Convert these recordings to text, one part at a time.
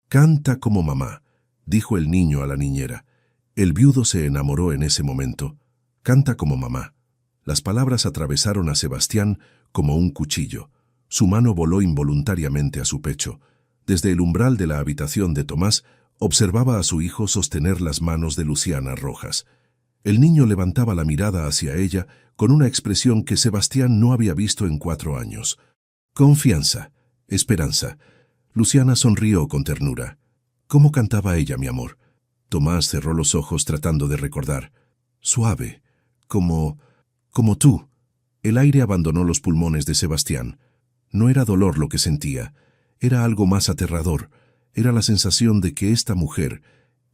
Canta como mamá, dijo el niño a la niñera. El viudo se enamoró en ese momento. Canta como mamá. Las palabras atravesaron a Sebastián como un cuchillo. Su mano voló involuntariamente a su pecho. Desde el umbral de la habitación de Tomás, observaba a su hijo sostener las manos de Luciana rojas. El niño levantaba la mirada hacia ella con una expresión que Sebastián no había visto en 4 años. Confianza, esperanza. Luciana sonrió con ternura. ¿Cómo cantaba ella, mi amor? Tomás cerró los ojos tratando de recordar. Suave, como tú. El aire abandonó los pulmones de Sebastián. No era dolor lo que sentía, era algo más aterrador. Era la sensación de que esta mujer,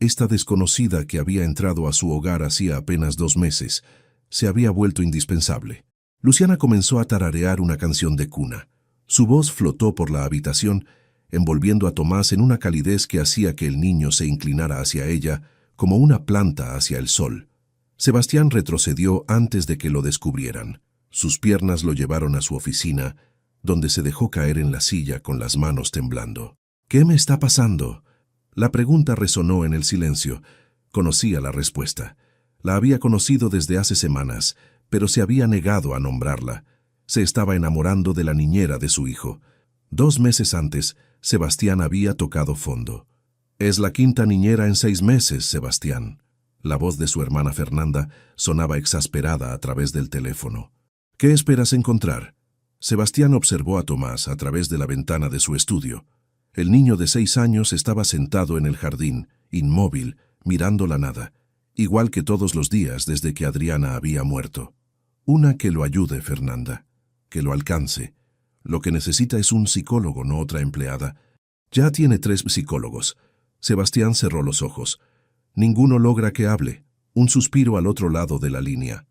esta desconocida que había entrado a su hogar hacía apenas 2 meses, se había vuelto indispensable. Luciana comenzó a tararear una canción de cuna. Su voz flotó por la habitación, envolviendo a Tomás en una calidez que hacía que el niño se inclinara hacia ella como una planta hacia el sol. Sebastián retrocedió antes de que lo descubrieran. Sus piernas lo llevaron a su oficina, donde se dejó caer en la silla con las manos temblando. ¿Qué me está pasando? La pregunta resonó en el silencio. Conocía la respuesta. La había conocido desde hace semanas, pero se había negado a nombrarla. Se estaba enamorando de la niñera de su hijo. 2 meses antes, Sebastián había tocado fondo. Es la 5ª niñera en 6 meses, Sebastián. La voz de su hermana Fernanda sonaba exasperada a través del teléfono. ¿Qué esperas encontrar? Sebastián observó a Tomás a través de la ventana de su estudio. El niño de 6 años estaba sentado en el jardín, inmóvil, mirando la nada, igual que todos los días desde que Adriana había muerto. Una que lo ayude, Fernanda, que lo alcance. Lo que necesita es un psicólogo, no otra empleada. Ya tiene 3 psicólogos. Sebastián cerró los ojos. Ninguno logra que hable. Un suspiro al otro lado de la línea.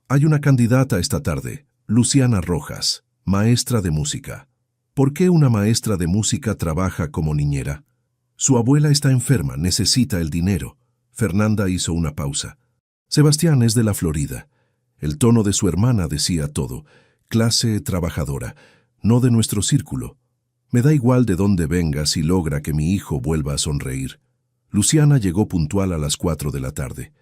Hay una candidata esta tarde, Luciana Rojas, maestra de música. ¿Por qué una maestra de música trabaja como niñera? Su abuela está enferma, necesita el dinero. Fernanda hizo una pausa. Sebastián es de la Florida. El tono de su hermana decía todo. Clase trabajadora, no de nuestro círculo. Me da igual de dónde venga si logra que mi hijo vuelva a sonreír. Luciana llegó puntual a las 4 de la tarde.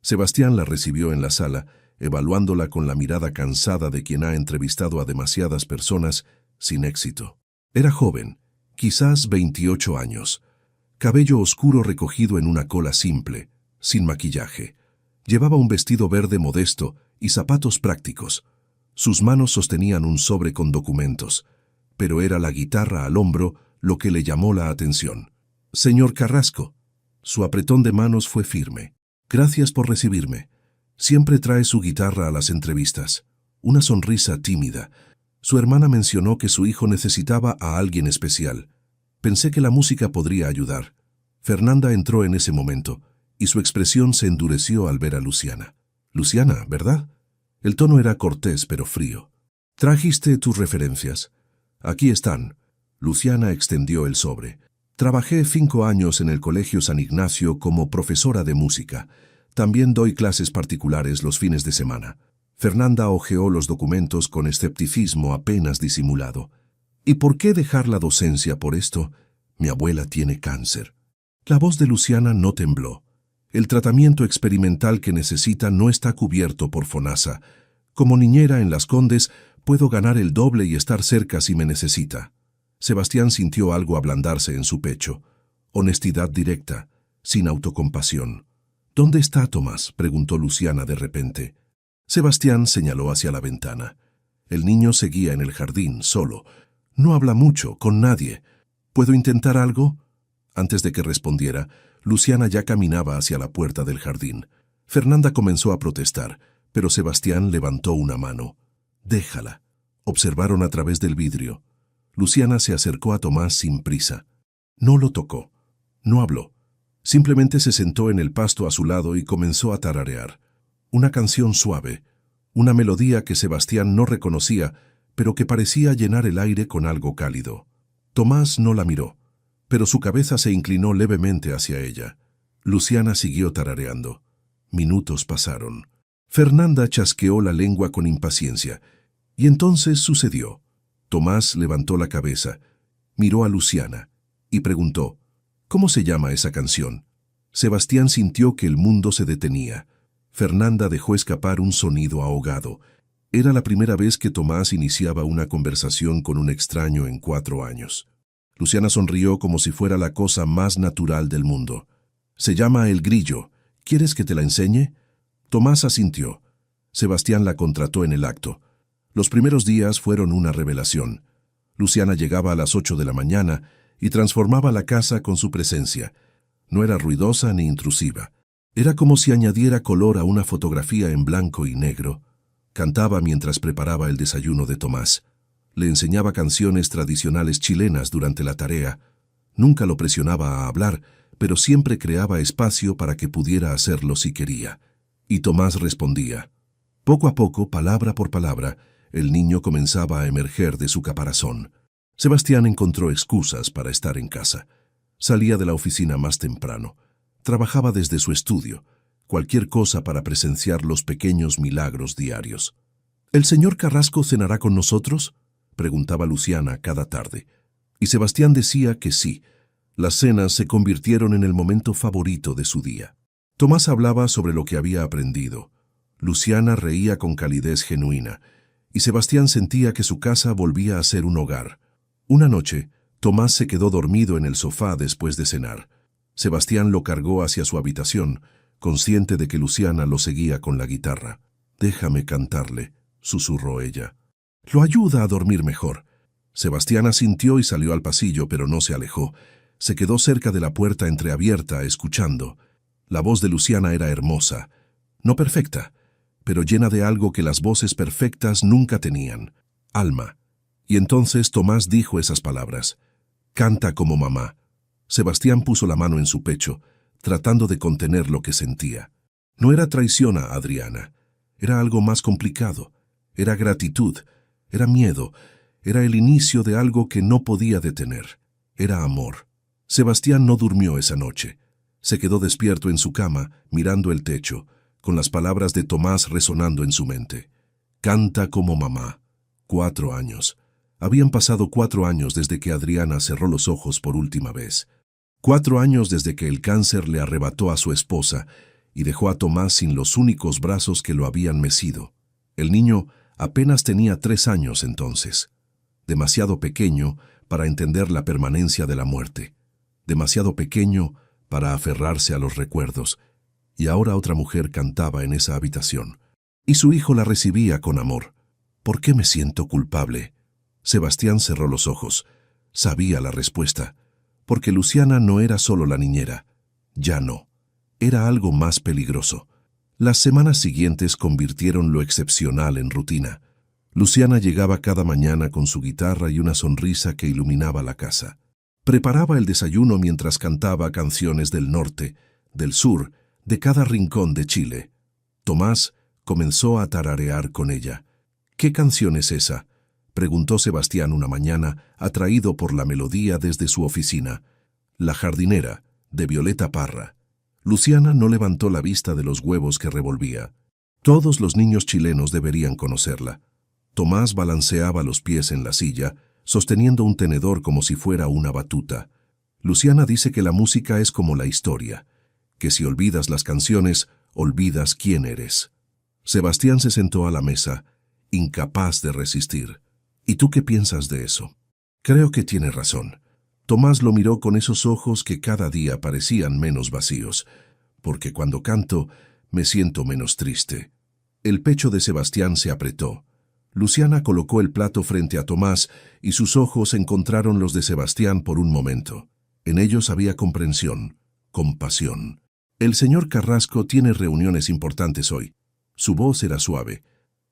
Sebastián la recibió en la sala, evaluándola con la mirada cansada de quien ha entrevistado a demasiadas personas sin éxito. Era joven, quizás 28 años. Cabello oscuro recogido en una cola simple, sin maquillaje. Llevaba un vestido verde modesto y zapatos prácticos. Sus manos sostenían un sobre con documentos, pero era la guitarra al hombro lo que le llamó la atención. Señor Carrasco. Su apretón de manos fue firme. Gracias por recibirme. Siempre trae su guitarra a las entrevistas. Una sonrisa tímida. Su hermana mencionó que su hijo necesitaba a alguien especial. Pensé que la música podría ayudar. Fernanda entró en ese momento, y su expresión se endureció al ver a Luciana. Luciana, ¿verdad? El tono era cortés pero frío. ¿Trajiste tus referencias? Aquí están. Luciana extendió el sobre. Trabajé 5 años en el Colegio San Ignacio como profesora de música. También doy clases particulares los fines de semana. Fernanda hojeó los documentos con escepticismo apenas disimulado. ¿Y por qué dejar la docencia por esto? Mi abuela tiene cáncer. La voz de Luciana no tembló. El tratamiento experimental que necesita no está cubierto por FONASA. Como niñera en Las Condes, puedo ganar el doble y estar cerca si me necesita. Sebastián sintió algo ablandarse en su pecho. Honestidad directa, sin autocompasión. ¿Dónde está Tomás?, preguntó Luciana de repente. Sebastián señaló hacia la ventana. El niño seguía en el jardín, solo. No habla mucho, con nadie. ¿Puedo intentar algo? Antes de que respondiera, Luciana ya caminaba hacia la puerta del jardín. Fernanda comenzó a protestar, pero Sebastián levantó una mano. Déjala. Observaron a través del vidrio. Luciana se acercó a Tomás sin prisa. No lo tocó. No habló. Simplemente se sentó en el pasto a su lado y comenzó a tararear. Una canción suave, una melodía que Sebastián no reconocía, pero que parecía llenar el aire con algo cálido. Tomás no la miró, pero su cabeza se inclinó levemente hacia ella. Luciana siguió tarareando. Minutos pasaron. Fernanda chasqueó la lengua con impaciencia, y entonces sucedió. Tomás levantó la cabeza, miró a Luciana y preguntó, ¿Cómo se llama esa canción? Sebastián sintió que el mundo se detenía. Fernanda dejó escapar un sonido ahogado. Era la primera vez que Tomás iniciaba una conversación con un extraño en 4 años. Luciana sonrió como si fuera la cosa más natural del mundo. Se llama El Grillo. ¿Quieres que te la enseñe? Tomás asintió. Sebastián la contrató en el acto. Los primeros días fueron una revelación. Luciana llegaba a las 8 de la mañana y transformaba la casa con su presencia. No era ruidosa ni intrusiva. Era como si añadiera color a una fotografía en blanco y negro. Cantaba mientras preparaba el desayuno de Tomás. Le enseñaba canciones tradicionales chilenas durante la tarea. Nunca lo presionaba a hablar, pero siempre creaba espacio para que pudiera hacerlo si quería. Y Tomás respondía. Poco a poco, palabra por palabra, el niño comenzaba a emerger de su caparazón. Sebastián encontró excusas para estar en casa. Salía de la oficina más temprano. Trabajaba desde su estudio. Cualquier cosa para presenciar los pequeños milagros diarios. ¿El señor Carrasco cenará con nosotros?, preguntaba Luciana cada tarde. Y Sebastián decía que sí. Las cenas se convirtieron en el momento favorito de su día. Tomás hablaba sobre lo que había aprendido. Luciana reía con calidez genuina, y Sebastián sentía que su casa volvía a ser un hogar. Una noche, Tomás se quedó dormido en el sofá después de cenar. Sebastián lo cargó hacia su habitación, consciente de que Luciana lo seguía con la guitarra. «Déjame cantarle», susurró ella. «Lo ayuda a dormir mejor». Sebastián asintió y salió al pasillo, pero no se alejó. Se quedó cerca de la puerta entreabierta, escuchando. La voz de Luciana era hermosa. No perfecta, pero llena de algo que las voces perfectas nunca tenían. Alma. Y entonces Tomás dijo esas palabras. «Canta como mamá». Sebastián puso la mano en su pecho, tratando de contener lo que sentía. No era traición a Adriana. Era algo más complicado. Era gratitud. Era miedo. Era el inicio de algo que no podía detener. Era amor. Sebastián no durmió esa noche. Se quedó despierto en su cama, mirando el techo, con las palabras de Tomás resonando en su mente. «Canta como mamá». 4 años. Habían pasado 4 años desde que Adriana cerró los ojos por última vez. 4 años desde que el cáncer le arrebató a su esposa y dejó a Tomás sin los únicos brazos que lo habían mecido. El niño apenas tenía 3 años entonces. Demasiado pequeño para entender la permanencia de la muerte. Demasiado pequeño para aferrarse a los recuerdos. Y ahora otra mujer cantaba en esa habitación. Y su hijo la recibía con amor. ¿Por qué me siento culpable? Sebastián cerró los ojos. Sabía la respuesta. Porque Luciana no era solo la niñera. Ya no. Era algo más peligroso. Las semanas siguientes convirtieron lo excepcional en rutina. Luciana llegaba cada mañana con su guitarra y una sonrisa que iluminaba la casa. Preparaba el desayuno mientras cantaba canciones del norte, del sur, de cada rincón de Chile. Tomás comenzó a tararear con ella. «¿Qué canción es esa?», preguntó Sebastián una mañana, atraído por la melodía desde su oficina. «La jardinera», de Violeta Parra. Luciana no levantó la vista de los huevos que revolvía. Todos los niños chilenos deberían conocerla. Tomás balanceaba los pies en la silla, sosteniendo un tenedor como si fuera una batuta. Luciana dice que la música es como la historia, que si olvidas las canciones, olvidas quién eres. Sebastián se sentó a la mesa, incapaz de resistir. ¿Y tú qué piensas de eso? Creo que tiene razón. Tomás lo miró con esos ojos que cada día parecían menos vacíos, porque cuando canto me siento menos triste. El pecho de Sebastián se apretó. Luciana colocó el plato frente a Tomás y sus ojos encontraron los de Sebastián por un momento. En ellos había comprensión, compasión. «El señor Carrasco tiene reuniones importantes hoy». Su voz era suave.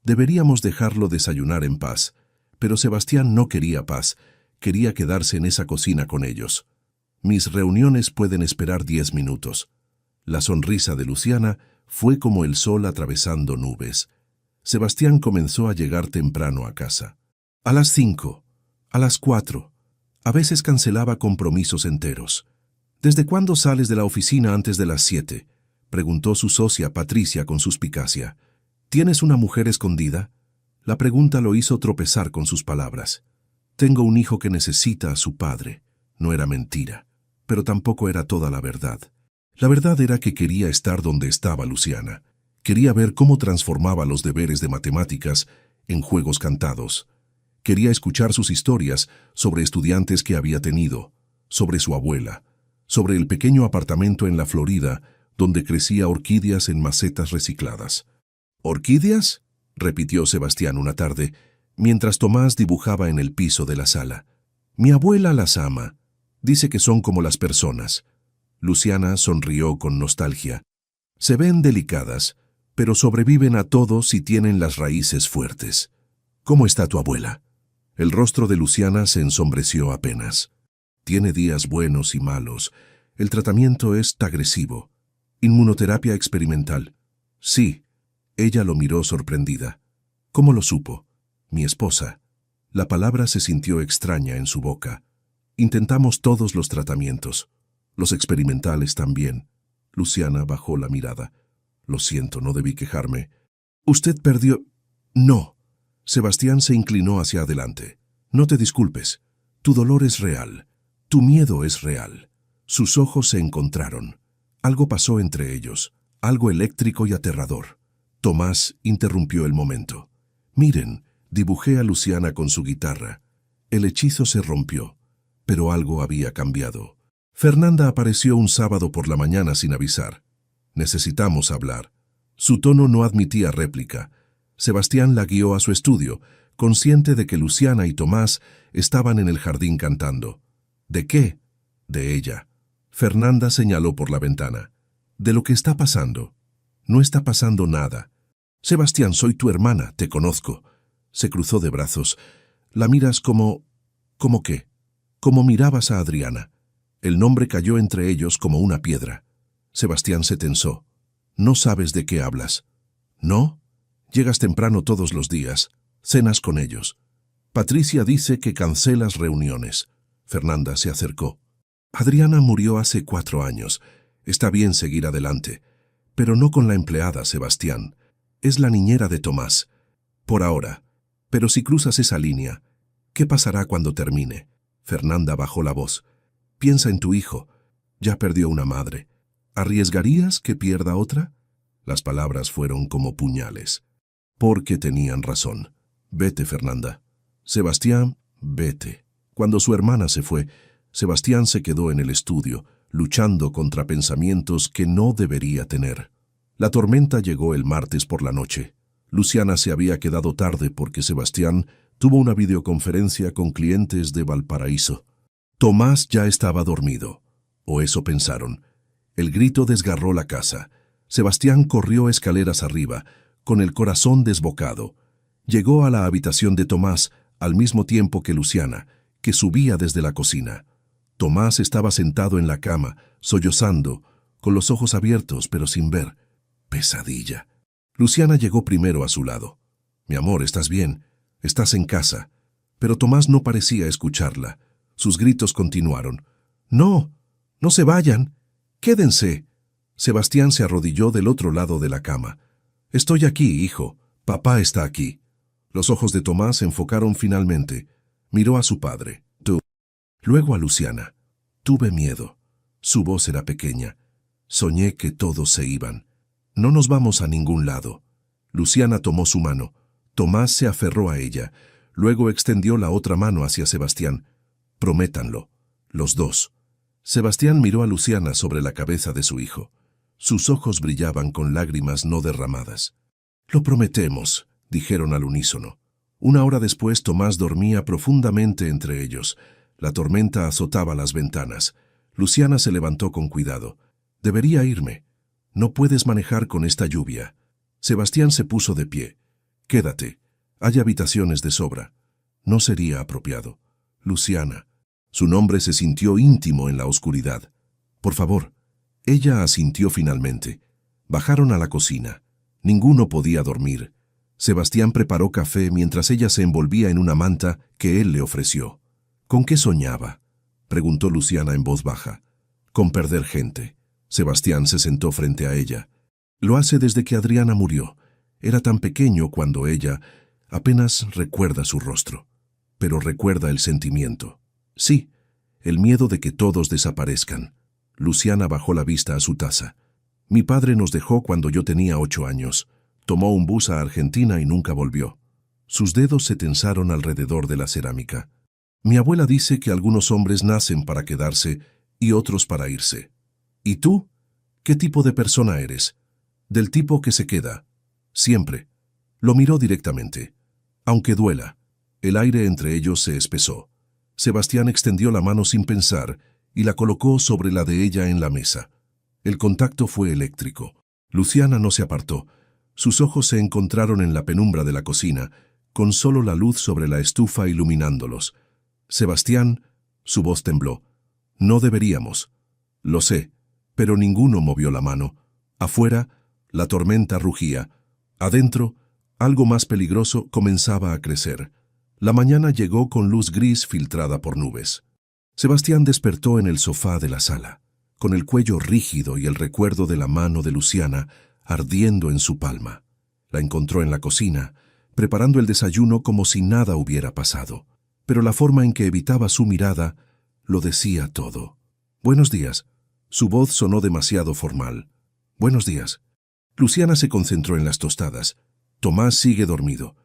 «Deberíamos dejarlo desayunar en paz». Pero Sebastián no quería paz, quería quedarse en esa cocina con ellos. «Mis reuniones pueden esperar 10 minutos». La sonrisa de Luciana fue como el sol atravesando nubes. Sebastián comenzó a llegar temprano a casa. A las 5, a las 4. A veces cancelaba compromisos enteros. «¿Desde cuándo sales de la oficina antes de las 7?» preguntó su socia Patricia con suspicacia. «¿Tienes una mujer escondida?» La pregunta lo hizo tropezar con sus palabras. «Tengo un hijo que necesita a su padre». No era mentira, pero tampoco era toda la verdad. La verdad era que quería estar donde estaba Luciana. Quería ver cómo transformaba los deberes de matemáticas en juegos cantados. Quería escuchar sus historias sobre estudiantes que había tenido, sobre su abuela, sobre el pequeño apartamento en la Florida donde crecía orquídeas en macetas recicladas. ¿Orquídeas?, repitió Sebastián una tarde, mientras Tomás dibujaba en el piso de la sala. Mi abuela las ama. Dice que son como las personas. Luciana sonrió con nostalgia. Se ven delicadas, pero sobreviven a todo si tienen las raíces fuertes. ¿Cómo está tu abuela? El rostro de Luciana se ensombreció apenas. Tiene días buenos y malos. El tratamiento es agresivo. Inmunoterapia experimental. Sí. Ella lo miró sorprendida. ¿Cómo lo supo? Mi esposa. La palabra se sintió extraña en su boca. Intentamos todos los tratamientos. Los experimentales también. Luciana bajó la mirada. Lo siento, no debí quejarme. Usted perdió... No. Sebastián se inclinó hacia adelante. No te disculpes. Tu dolor es real. Tu miedo es real. Sus ojos se encontraron. Algo pasó entre ellos. Algo eléctrico y aterrador. Tomás interrumpió el momento. Miren, dibujé a Luciana con su guitarra. El hechizo se rompió, pero algo había cambiado. Fernanda apareció un sábado por la mañana sin avisar. Necesitamos hablar. Su tono no admitía réplica. Sebastián la guió a su estudio, consciente de que Luciana y Tomás estaban en el jardín cantando. ¿De qué? De ella. Fernanda señaló por la ventana. De lo que está pasando. No está pasando nada. Sebastián, soy tu hermana, te conozco. Se cruzó de brazos. La miras como... ¿Cómo qué? Como mirabas a Adriana. El nombre cayó entre ellos como una piedra. Sebastián se tensó. No sabes de qué hablas. ¿No? Llegas temprano todos los días. Cenas con ellos. Patricia dice que cancelas reuniones. Fernanda se acercó. Adriana murió hace 4 años. Está bien seguir adelante. Pero no con la empleada, Sebastián. Es la niñera de Tomás. Por ahora. Pero si cruzas esa línea, ¿qué pasará cuando termine? Fernanda bajó la voz. Piensa en tu hijo. Ya perdió una madre. ¿Arriesgarías que pierda otra? Las palabras fueron como puñales. Porque tenían razón. Vete, Fernanda. Sebastián, vete. Cuando su hermana se fue, Sebastián se quedó en el estudio, luchando contra pensamientos que no debería tener. La tormenta llegó el martes por la noche. Luciana se había quedado tarde porque Sebastián tuvo una videoconferencia con clientes de Valparaíso. Tomás ya estaba dormido, o eso pensaron. El grito desgarró la casa. Sebastián corrió escaleras arriba, con el corazón desbocado. Llegó a la habitación de Tomás al mismo tiempo que Luciana, que subía desde la cocina. Tomás estaba sentado en la cama, sollozando, con los ojos abiertos pero sin ver. Pesadilla. Luciana llegó primero a su lado. Mi amor, ¿estás bien? Estás en casa. Pero Tomás no parecía escucharla. Sus gritos continuaron. No, no se vayan. Quédense. Sebastián se arrodilló del otro lado de la cama. Estoy aquí, hijo. Papá está aquí. Los ojos de Tomás se enfocaron finalmente. Miró a su padre. Tú. Luego a Luciana. Tuve miedo. Su voz era pequeña. Soñé que todos se iban. No nos vamos a ningún lado. Luciana tomó su mano. Tomás se aferró a ella. Luego extendió la otra mano hacia Sebastián. Prométanlo. Los dos. Sebastián miró a Luciana sobre la cabeza de su hijo. Sus ojos brillaban con lágrimas no derramadas. Lo prometemos, dijeron al unísono. 1 hora después Tomás dormía profundamente entre ellos. La tormenta azotaba las ventanas. Luciana se levantó con cuidado. Debería irme. No puedes manejar con esta lluvia. Sebastián se puso de pie. Quédate. Hay habitaciones de sobra. No sería apropiado. Luciana. Su nombre se sintió íntimo en la oscuridad. Por favor. Ella asintió finalmente. Bajaron a la cocina. Ninguno podía dormir. Sebastián preparó café mientras ella se envolvía en una manta que él le ofreció. ¿Con qué soñaba?, preguntó Luciana en voz baja. Con perder gente. Sebastián se sentó frente a ella. Lo hace desde que Adriana murió. Era tan pequeño cuando ella apenas recuerda su rostro. Pero recuerda el sentimiento. Sí, el miedo de que todos desaparezcan. Luciana bajó la vista a su taza. Mi padre nos dejó cuando yo tenía 8 años. Tomó un bus a Argentina y nunca volvió. Sus dedos se tensaron alrededor de la cerámica. Mi abuela dice que algunos hombres nacen para quedarse y otros para irse. ¿Y tú? ¿Qué tipo de persona eres? Del tipo que se queda. Siempre. Lo miró directamente. Aunque duela. El aire entre ellos se espesó. Sebastián extendió la mano sin pensar y la colocó sobre la de ella en la mesa. El contacto fue eléctrico. Luciana no se apartó. Sus ojos se encontraron en la penumbra de la cocina, con solo la luz sobre la estufa iluminándolos. Sebastián, su voz tembló. No deberíamos. Lo sé, pero ninguno movió la mano. Afuera, la tormenta rugía. Adentro, algo más peligroso comenzaba a crecer. La mañana llegó con luz gris filtrada por nubes. Sebastián despertó en el sofá de la sala, con el cuello rígido y el recuerdo de la mano de Luciana ardiendo en su palma. La encontró en la cocina, preparando el desayuno como si nada hubiera pasado. Pero la forma en que evitaba su mirada lo decía todo. «Buenos días». Su voz sonó demasiado formal. «Buenos días». Luciana se concentró en las tostadas. Tomás sigue dormido.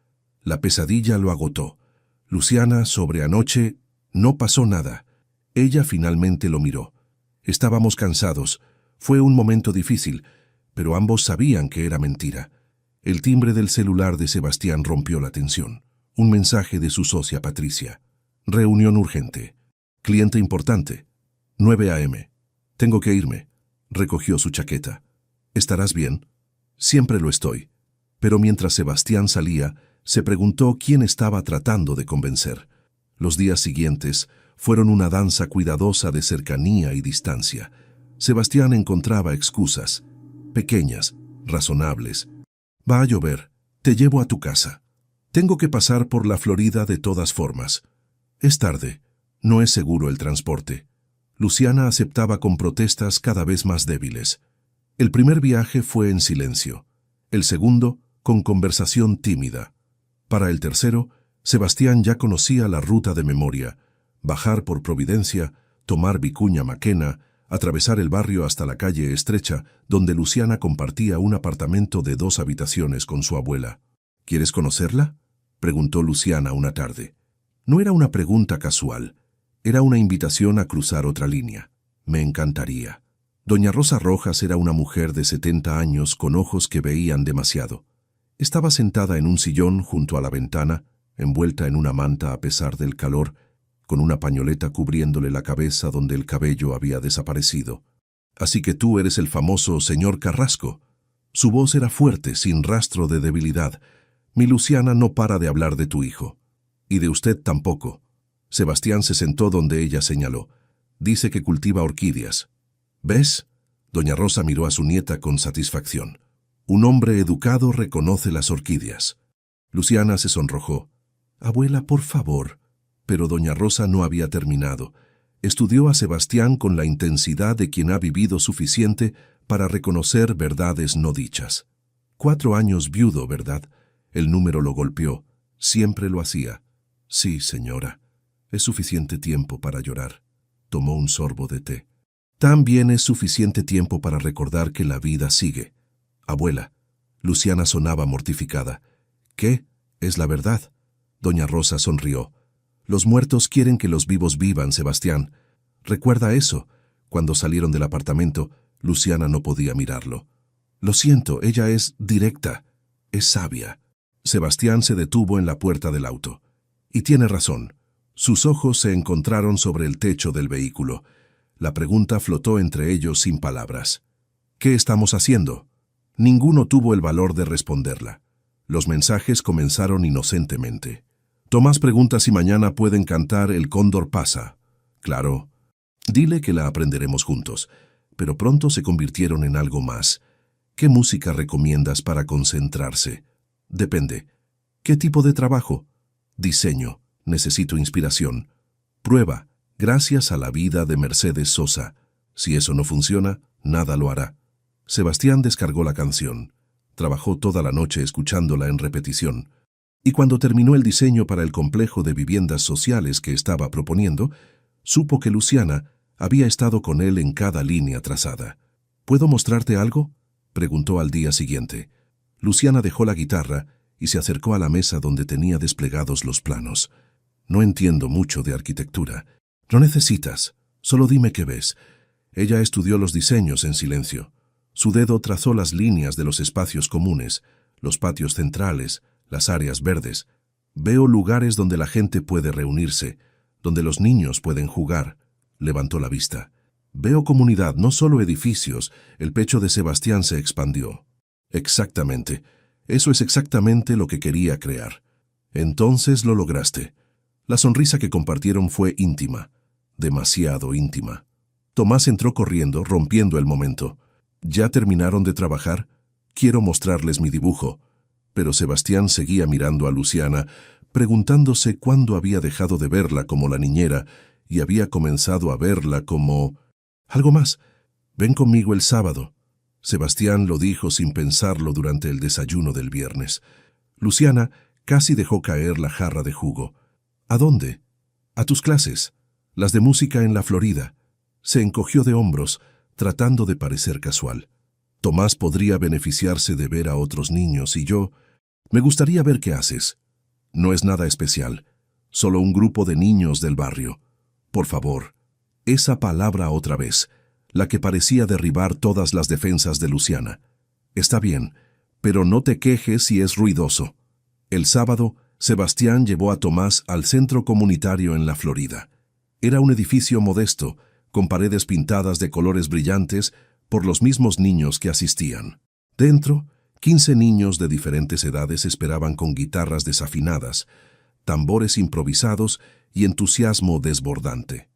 La pesadilla lo agotó. Luciana, sobre anoche, no pasó nada. Ella finalmente lo miró. Estábamos cansados. Fue un momento difícil, pero ambos sabían que era mentira. El timbre del celular de Sebastián rompió la tensión. Un mensaje de su socia Patricia. Reunión urgente. Cliente importante. 9 a.m. Tengo que irme. Recogió su chaqueta. ¿Estarás bien? Siempre lo estoy. Pero mientras Sebastián salía, se preguntó quién estaba tratando de convencer. Los días siguientes fueron una danza cuidadosa de cercanía y distancia. Sebastián encontraba excusas, pequeñas, razonables. «Va a llover. Te llevo a tu casa. Tengo que pasar por la Florida de todas formas. Es tarde. No es seguro el transporte». Luciana aceptaba con protestas cada vez más débiles. El primer viaje fue en silencio. El segundo, con conversación tímida. Para el tercero, Sebastián ya conocía la ruta de memoria. Bajar por Providencia, tomar Vicuña Maquena, atravesar el barrio hasta la calle estrecha, donde Luciana compartía un apartamento de 2 habitaciones con su abuela. «¿Quieres conocerla?», preguntó Luciana una tarde. No era una pregunta casual. Era una invitación a cruzar otra línea. «Me encantaría». Doña Rosa Rojas era una mujer de 70 años con ojos que veían demasiado. Estaba sentada en un sillón junto a la ventana, envuelta en una manta a pesar del calor, con una pañoleta cubriéndole la cabeza donde el cabello había desaparecido. «Así que tú eres el famoso señor Carrasco». Su voz era fuerte, sin rastro de debilidad. «Mi Luciana no para de hablar de tu hijo. Y de usted tampoco». Sebastián se sentó donde ella señaló. «Dice que cultiva orquídeas». «¿Ves?». Doña Rosa miró a su nieta con satisfacción. «Un hombre educado reconoce las orquídeas». Luciana se sonrojó. «Abuela, por favor». Pero doña Rosa no había terminado. Estudió a Sebastián con la intensidad de quien ha vivido suficiente para reconocer verdades no dichas. 4 años viudo, ¿verdad? El número lo golpeó. Siempre lo hacía. «Sí, señora. Es suficiente tiempo para llorar». Tomó un sorbo de té. «También es suficiente tiempo para recordar que la vida sigue». «Abuela». Luciana sonaba mortificada. «¿Qué? Es la verdad». Doña Rosa sonrió. «Los muertos quieren que los vivos vivan, Sebastián. ¿Recuerda eso?». Cuando salieron del apartamento, Luciana no podía mirarlo. «Lo siento, ella es directa. Es sabia». Sebastián se detuvo en la puerta del auto. «Y tiene razón». Sus ojos se encontraron sobre el techo del vehículo. La pregunta flotó entre ellos sin palabras. «¿Qué estamos haciendo?». Ninguno tuvo el valor de responderla. Los mensajes comenzaron inocentemente. «Tomás pregunta si mañana pueden cantar El Cóndor pasa». «Claro». «Dile que la aprenderemos juntos». Pero pronto se convirtieron en algo más. «¿Qué música recomiendas para concentrarse?». «Depende». «¿Qué tipo de trabajo?». «Diseño. Necesito inspiración». «Prueba. Gracias a la vida de Mercedes Sosa». «Si eso no funciona, nada lo hará». Sebastián descargó la canción. Trabajó toda la noche escuchándola en repetición. Y cuando terminó el diseño para el complejo de viviendas sociales que estaba proponiendo, Supo que Luciana había estado con él en cada línea trazada. ¿Puedo mostrarte algo?, preguntó al día siguiente. Luciana dejó la guitarra y se acercó a la mesa donde tenía desplegados los planos. No entiendo mucho de arquitectura. No necesitas, solo dime qué ves. Ella estudió los diseños en silencio. Su dedo trazó las líneas de los espacios comunes, los patios centrales, las áreas verdes. Veo lugares donde la gente puede reunirse, donde los niños pueden jugar. Levantó la vista. Veo comunidad, no solo edificios. El pecho de Sebastián se expandió. Exactamente. Eso es exactamente lo que quería crear. Entonces lo lograste. La sonrisa que compartieron fue íntima, demasiado íntima. Tomás entró corriendo, rompiendo el momento. ¿Ya terminaron de trabajar? Quiero mostrarles mi dibujo. Pero Sebastián seguía mirando a Luciana, preguntándose cuándo había dejado de verla como la niñera y había comenzado a verla como... Algo más. Ven conmigo el sábado. Sebastián lo dijo sin pensarlo durante el desayuno del viernes. Luciana casi dejó caer la jarra de jugo. ¿A dónde? A tus clases, las de música en la Florida. Se encogió de hombros, tratando de parecer casual. Tomás podría beneficiarse de ver a otros niños y yo... Me gustaría ver qué haces. No es nada especial, solo un grupo de niños del barrio. Por favor, esa palabra otra vez, la que parecía derribar todas las defensas de Luciana. Está bien, pero no te quejes si es ruidoso. El sábado, Sebastián llevó a Tomás al centro comunitario en la Florida. Era un edificio modesto, con paredes pintadas de colores brillantes por los mismos niños que asistían. Dentro, 15 niños de diferentes edades esperaban con guitarras desafinadas, tambores improvisados y entusiasmo desbordante.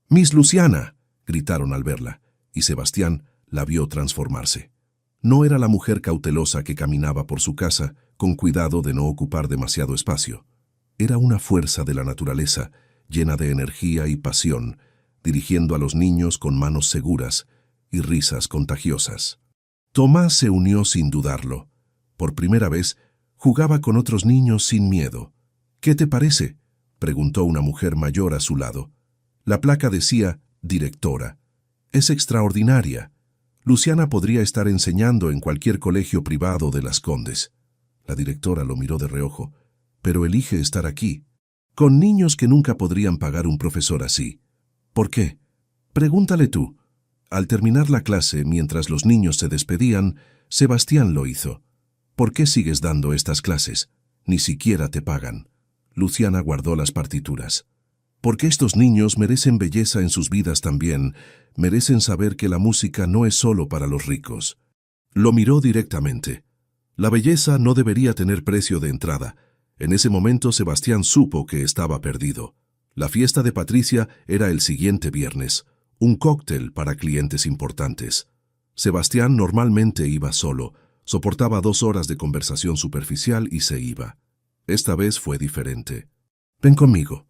«¡Miss Luciana!», gritaron al verla, y Sebastián la vio transformarse. No era la mujer cautelosa que caminaba por su casa, con cuidado de no ocupar demasiado espacio. Era una fuerza de la naturaleza, llena de energía y pasión, dirigiendo a los niños con manos seguras y risas contagiosas. Tomás se unió sin dudarlo. Por primera vez, jugaba con otros niños sin miedo. «¿Qué te parece?», preguntó una mujer mayor a su lado. La placa decía «Directora». «Es extraordinaria. Luciana podría estar enseñando en cualquier colegio privado de Las Condes». La directora lo miró de reojo. «Pero elige estar aquí, con niños que nunca podrían pagar un profesor así». «¿Por qué?». «Pregúntale tú». Al terminar la clase, mientras los niños se despedían, Sebastián lo hizo. «¿Por qué sigues dando estas clases? Ni siquiera te pagan». Luciana guardó las partituras. «Porque estos niños merecen belleza en sus vidas también, merecen saber que la música no es solo para los ricos». Lo miró directamente. La belleza no debería tener precio de entrada. En ese momento Sebastián supo que estaba perdido. La fiesta de Patricia era el siguiente viernes, un cóctel para clientes importantes. Sebastián normalmente iba solo, soportaba 2 horas de conversación superficial y se iba. Esta vez fue diferente. «Ven conmigo».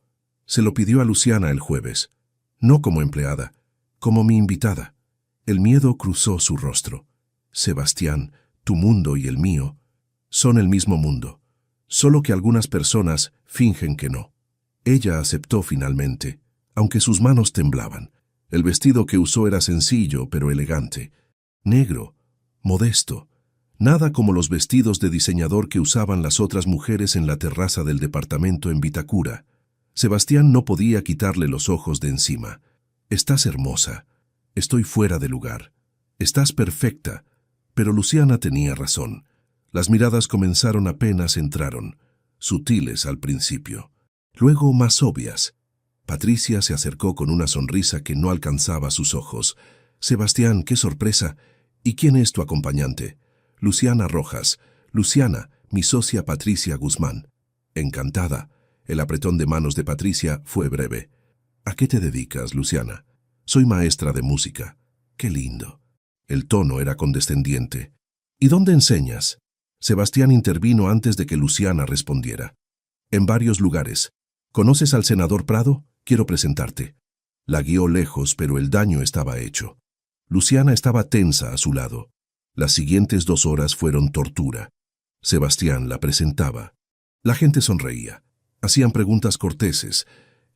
Se lo pidió a Luciana el jueves. No como empleada, como mi invitada. El miedo cruzó su rostro. «Sebastián, tu mundo y el mío son el mismo mundo, solo que algunas personas fingen que no». Ella aceptó finalmente, aunque sus manos temblaban. El vestido que usó era sencillo pero elegante, negro, modesto, nada como los vestidos de diseñador que usaban las otras mujeres en la terraza del departamento en Vitacura. Sebastián no podía quitarle los ojos de encima. «Estás hermosa. Estoy fuera de lugar. Estás perfecta». Pero Luciana tenía razón. Las miradas comenzaron apenas entraron, sutiles al principio, luego más obvias. Patricia se acercó con una sonrisa que no alcanzaba sus ojos. «Sebastián, qué sorpresa. ¿Y quién es tu acompañante?» «Luciana Rojas. Luciana, mi socia Patricia Guzmán». «Encantada». El apretón de manos de Patricia fue breve. «¿A qué te dedicas, Luciana?» «Soy maestra de música». «Qué lindo». El tono era condescendiente. «¿Y dónde enseñas?» Sebastián intervino antes de que Luciana respondiera. «En varios lugares. ¿Conoces al senador Prado? Quiero presentarte». La guió lejos, pero el daño estaba hecho. Luciana estaba tensa a su lado. Las siguientes 2 horas fueron tortura. Sebastián la presentaba. La gente sonreía. Hacían preguntas corteses.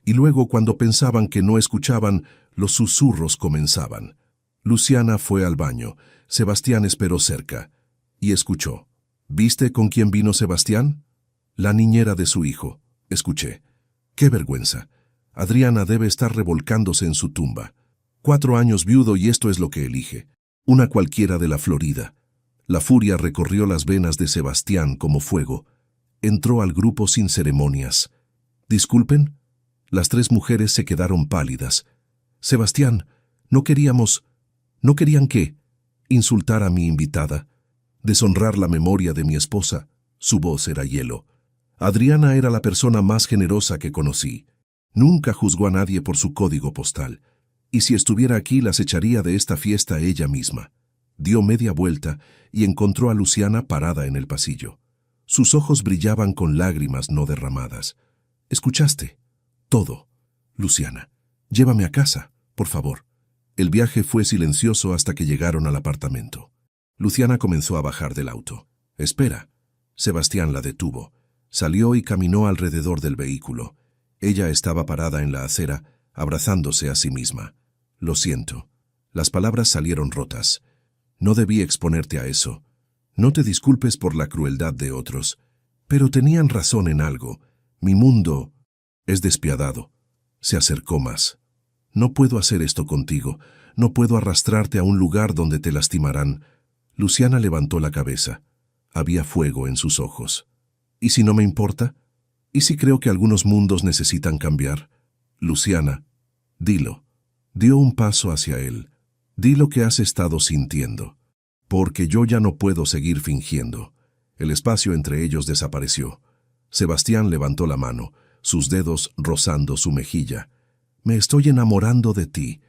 Y luego, cuando pensaban que no escuchaban, los susurros comenzaban. Luciana fue al baño. Sebastián esperó cerca y escuchó. ¿Viste con quién vino Sebastián? La niñera de su hijo. Escuché. ¡Qué vergüenza! Adriana debe estar revolcándose en su tumba. 4 años viudo y esto es lo que elige. Una cualquiera de la Florida. La furia recorrió las venas de Sebastián como fuego. Entró al grupo sin ceremonias. ¿Disculpen? Las 3 mujeres se quedaron pálidas. Sebastián, ¿no querían qué? Insultar a mi invitada. Deshonrar la memoria de mi esposa. Su voz era hielo. Adriana era la persona más generosa que conocí. Nunca juzgó a nadie por su código postal. Y si estuviera aquí, las echaría de esta fiesta ella misma. Dio media vuelta y encontró a Luciana parada en el pasillo. Sus ojos brillaban con lágrimas no derramadas. ¿Escuchaste? Todo. Luciana, llévame a casa, por favor. El viaje fue silencioso hasta que llegaron al apartamento. Luciana comenzó a bajar del auto. Espera. Sebastián la detuvo. Salió y caminó alrededor del vehículo. Ella estaba parada en la acera, abrazándose a sí misma. Lo siento. Las palabras salieron rotas. No debí exponerte a eso. No te disculpes por la crueldad de otros. Pero tenían razón en algo. Mi mundo es despiadado. Se acercó más. No puedo hacer esto contigo. No puedo arrastrarte a un lugar donde te lastimarán. Luciana levantó la cabeza. Había fuego en sus ojos. ¿Y si no me importa? ¿Y si creo que algunos mundos necesitan cambiar? Luciana, dilo. Dio un paso hacia él. Di lo que has estado sintiendo. Porque yo ya no puedo seguir fingiendo. El espacio entre ellos desapareció. Sebastián levantó la mano, sus dedos rozando su mejilla. Me estoy enamorando de ti.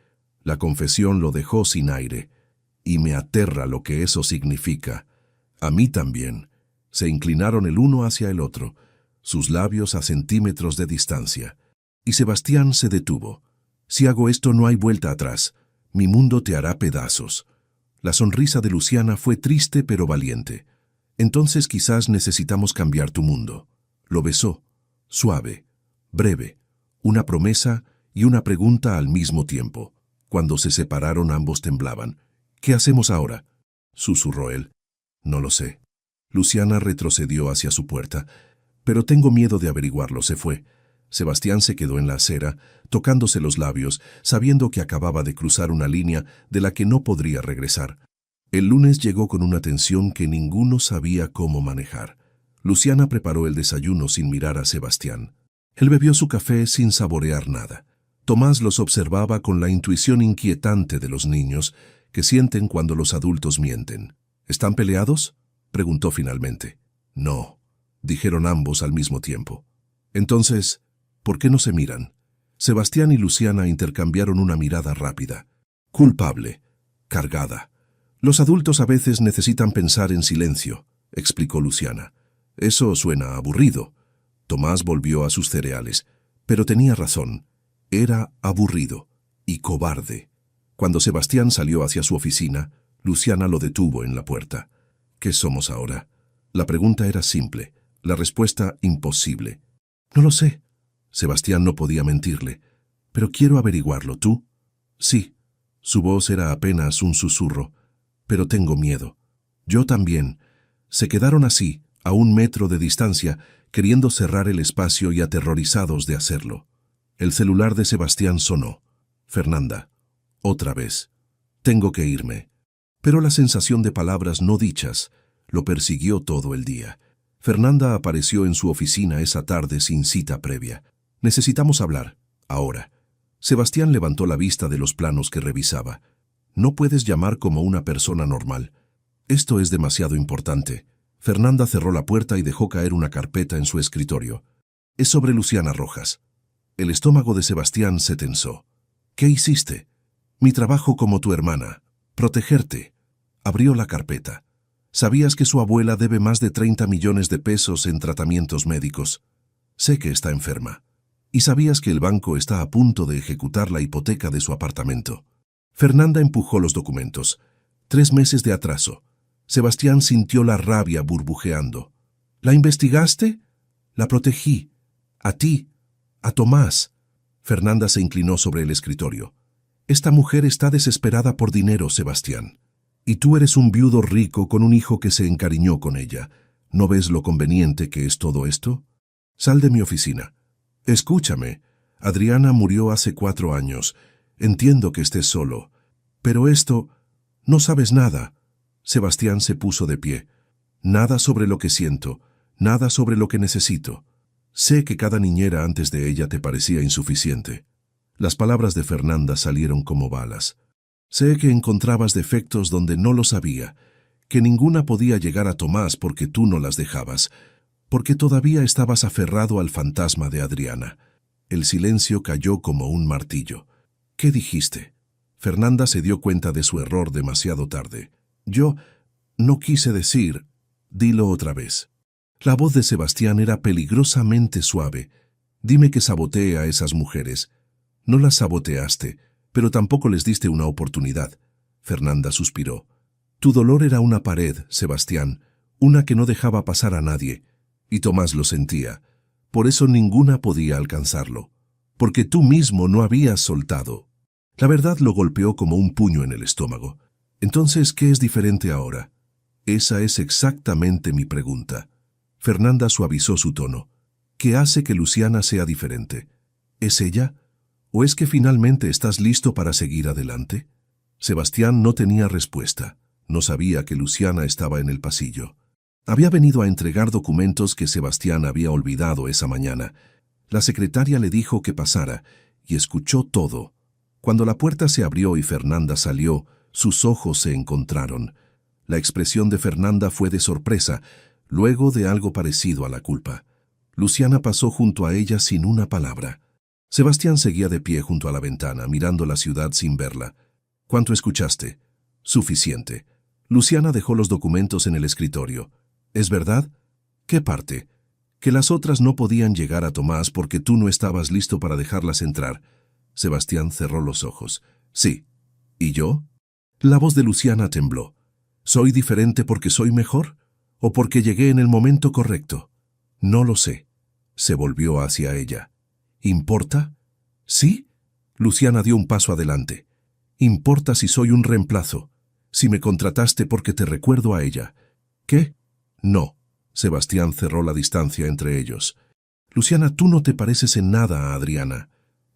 La confesión lo dejó sin aire. Y me aterra lo que eso significa. A mí también. Se inclinaron el uno hacia el otro, sus labios a centímetros de distancia. Y Sebastián se detuvo. Si hago esto no hay vuelta atrás. Mi mundo te hará pedazos. La sonrisa de Luciana fue triste pero valiente. Entonces quizás necesitamos cambiar tu mundo. Lo besó, suave, breve, una promesa y una pregunta al mismo tiempo. Cuando se separaron ambos temblaban. ¿Qué hacemos ahora?, susurró él. No lo sé. Luciana retrocedió hacia su puerta. Pero tengo miedo de averiguarlo, se fue. Sebastián se quedó en la acera, tocándose los labios, sabiendo que acababa de cruzar una línea de la que no podría regresar. El lunes llegó con una tensión que ninguno sabía cómo manejar. Luciana preparó el desayuno sin mirar a Sebastián. Él bebió su café sin saborear nada. Tomás los observaba con la intuición inquietante de los niños que sienten cuando los adultos mienten. ¿Están peleados?, preguntó finalmente. No, dijeron ambos al mismo tiempo. Entonces, ¿por qué no se miran? Sebastián y Luciana intercambiaron una mirada rápida. Culpable, cargada. Los adultos a veces necesitan pensar en silencio, explicó Luciana. Eso suena aburrido. Tomás volvió a sus cereales, pero tenía razón. Era aburrido y cobarde. Cuando Sebastián salió hacia su oficina, Luciana lo detuvo en la puerta. ¿Qué somos ahora? La pregunta era simple, la respuesta imposible. No lo sé. Sebastián no podía mentirle. Pero quiero averiguarlo. ¿Tú? Sí. Su voz era apenas un susurro. Pero tengo miedo. Yo también. Se quedaron así, a 1 metro de distancia, queriendo cerrar el espacio y aterrorizados de hacerlo. El celular de Sebastián sonó. Fernanda. Otra vez. Tengo que irme. Pero la sensación de palabras no dichas lo persiguió todo el día. Fernanda apareció en su oficina esa tarde sin cita previa. Necesitamos hablar, ahora. Sebastián levantó la vista de los planos que revisaba. No puedes llamar como una persona normal. Esto es demasiado importante. Fernanda cerró la puerta y dejó caer una carpeta en su escritorio. Es sobre Luciana Rojas. El estómago de Sebastián se tensó. ¿Qué hiciste? Mi trabajo como tu hermana. Protegerte. Abrió la carpeta. ¿Sabías que su abuela debe más de 30 millones de pesos en tratamientos médicos? Sé que está enferma. ¿Y sabías que el banco está a punto de ejecutar la hipoteca de su apartamento? Fernanda empujó los documentos. 3 meses de atraso. Sebastián sintió la rabia burbujeando. ¿La investigaste? La protegí. A ti. A Tomás. Fernanda se inclinó sobre el escritorio. Esta mujer está desesperada por dinero, Sebastián. Y tú eres un viudo rico con un hijo que se encariñó con ella. ¿No ves lo conveniente que es todo esto? Sal de mi oficina. Escúchame. Adriana murió hace 4 años. Entiendo que estés solo. Pero esto... no sabes nada. Sebastián se puso de pie. Nada sobre lo que siento, nada sobre lo que necesito. Sé que cada niñera antes de ella te parecía insuficiente. Las palabras de Fernanda salieron como balas. Sé que encontrabas defectos donde no los había, que ninguna podía llegar a Tomás porque tú no las dejabas, porque todavía estabas aferrado al fantasma de Adriana. El silencio cayó como un martillo. ¿Qué dijiste? Fernanda se dio cuenta de su error demasiado tarde. Yo no quise decir... Dilo otra vez. La voz de Sebastián era peligrosamente suave. Dime que saboteé a esas mujeres. No las saboteaste, pero tampoco les diste una oportunidad. Fernanda suspiró. Tu dolor era una pared, Sebastián, una que no dejaba pasar a nadie. Y Tomás lo sentía. Por eso ninguna podía alcanzarlo. Porque tú mismo no habías soltado. La verdad lo golpeó como un puño en el estómago. Entonces, ¿qué es diferente ahora? Esa es exactamente mi pregunta. Fernanda suavizó su tono. ¿Qué hace que Luciana sea diferente? ¿Es ella? ¿O es que finalmente estás listo para seguir adelante? Sebastián no tenía respuesta. No sabía que Luciana estaba en el pasillo. Había venido a entregar documentos que Sebastián había olvidado esa mañana. La secretaria le dijo que pasara y escuchó todo. Cuando la puerta se abrió y Fernanda salió, sus ojos se encontraron. La expresión de Fernanda fue de sorpresa, luego de algo parecido a la culpa. Luciana pasó junto a ella sin una palabra. Sebastián seguía de pie junto a la ventana, mirando la ciudad sin verla. ¿Cuánto escuchaste? Suficiente. Luciana dejó los documentos en el escritorio. ¿Es verdad? ¿Qué parte? Que las otras no podían llegar a Tomás porque tú no estabas listo para dejarlas entrar. Sebastián cerró los ojos. Sí. ¿Y yo? La voz de Luciana tembló. ¿Soy diferente porque soy mejor? ¿O porque llegué en el momento correcto? No lo sé. Se volvió hacia ella. ¿Importa? ¿Sí? Luciana dio un paso adelante. ¿Importa si soy un reemplazo? Si me contrataste porque te recuerdo a ella. ¿Qué? No. Sebastián cerró la distancia entre ellos. Luciana, tú no te pareces en nada a Adriana.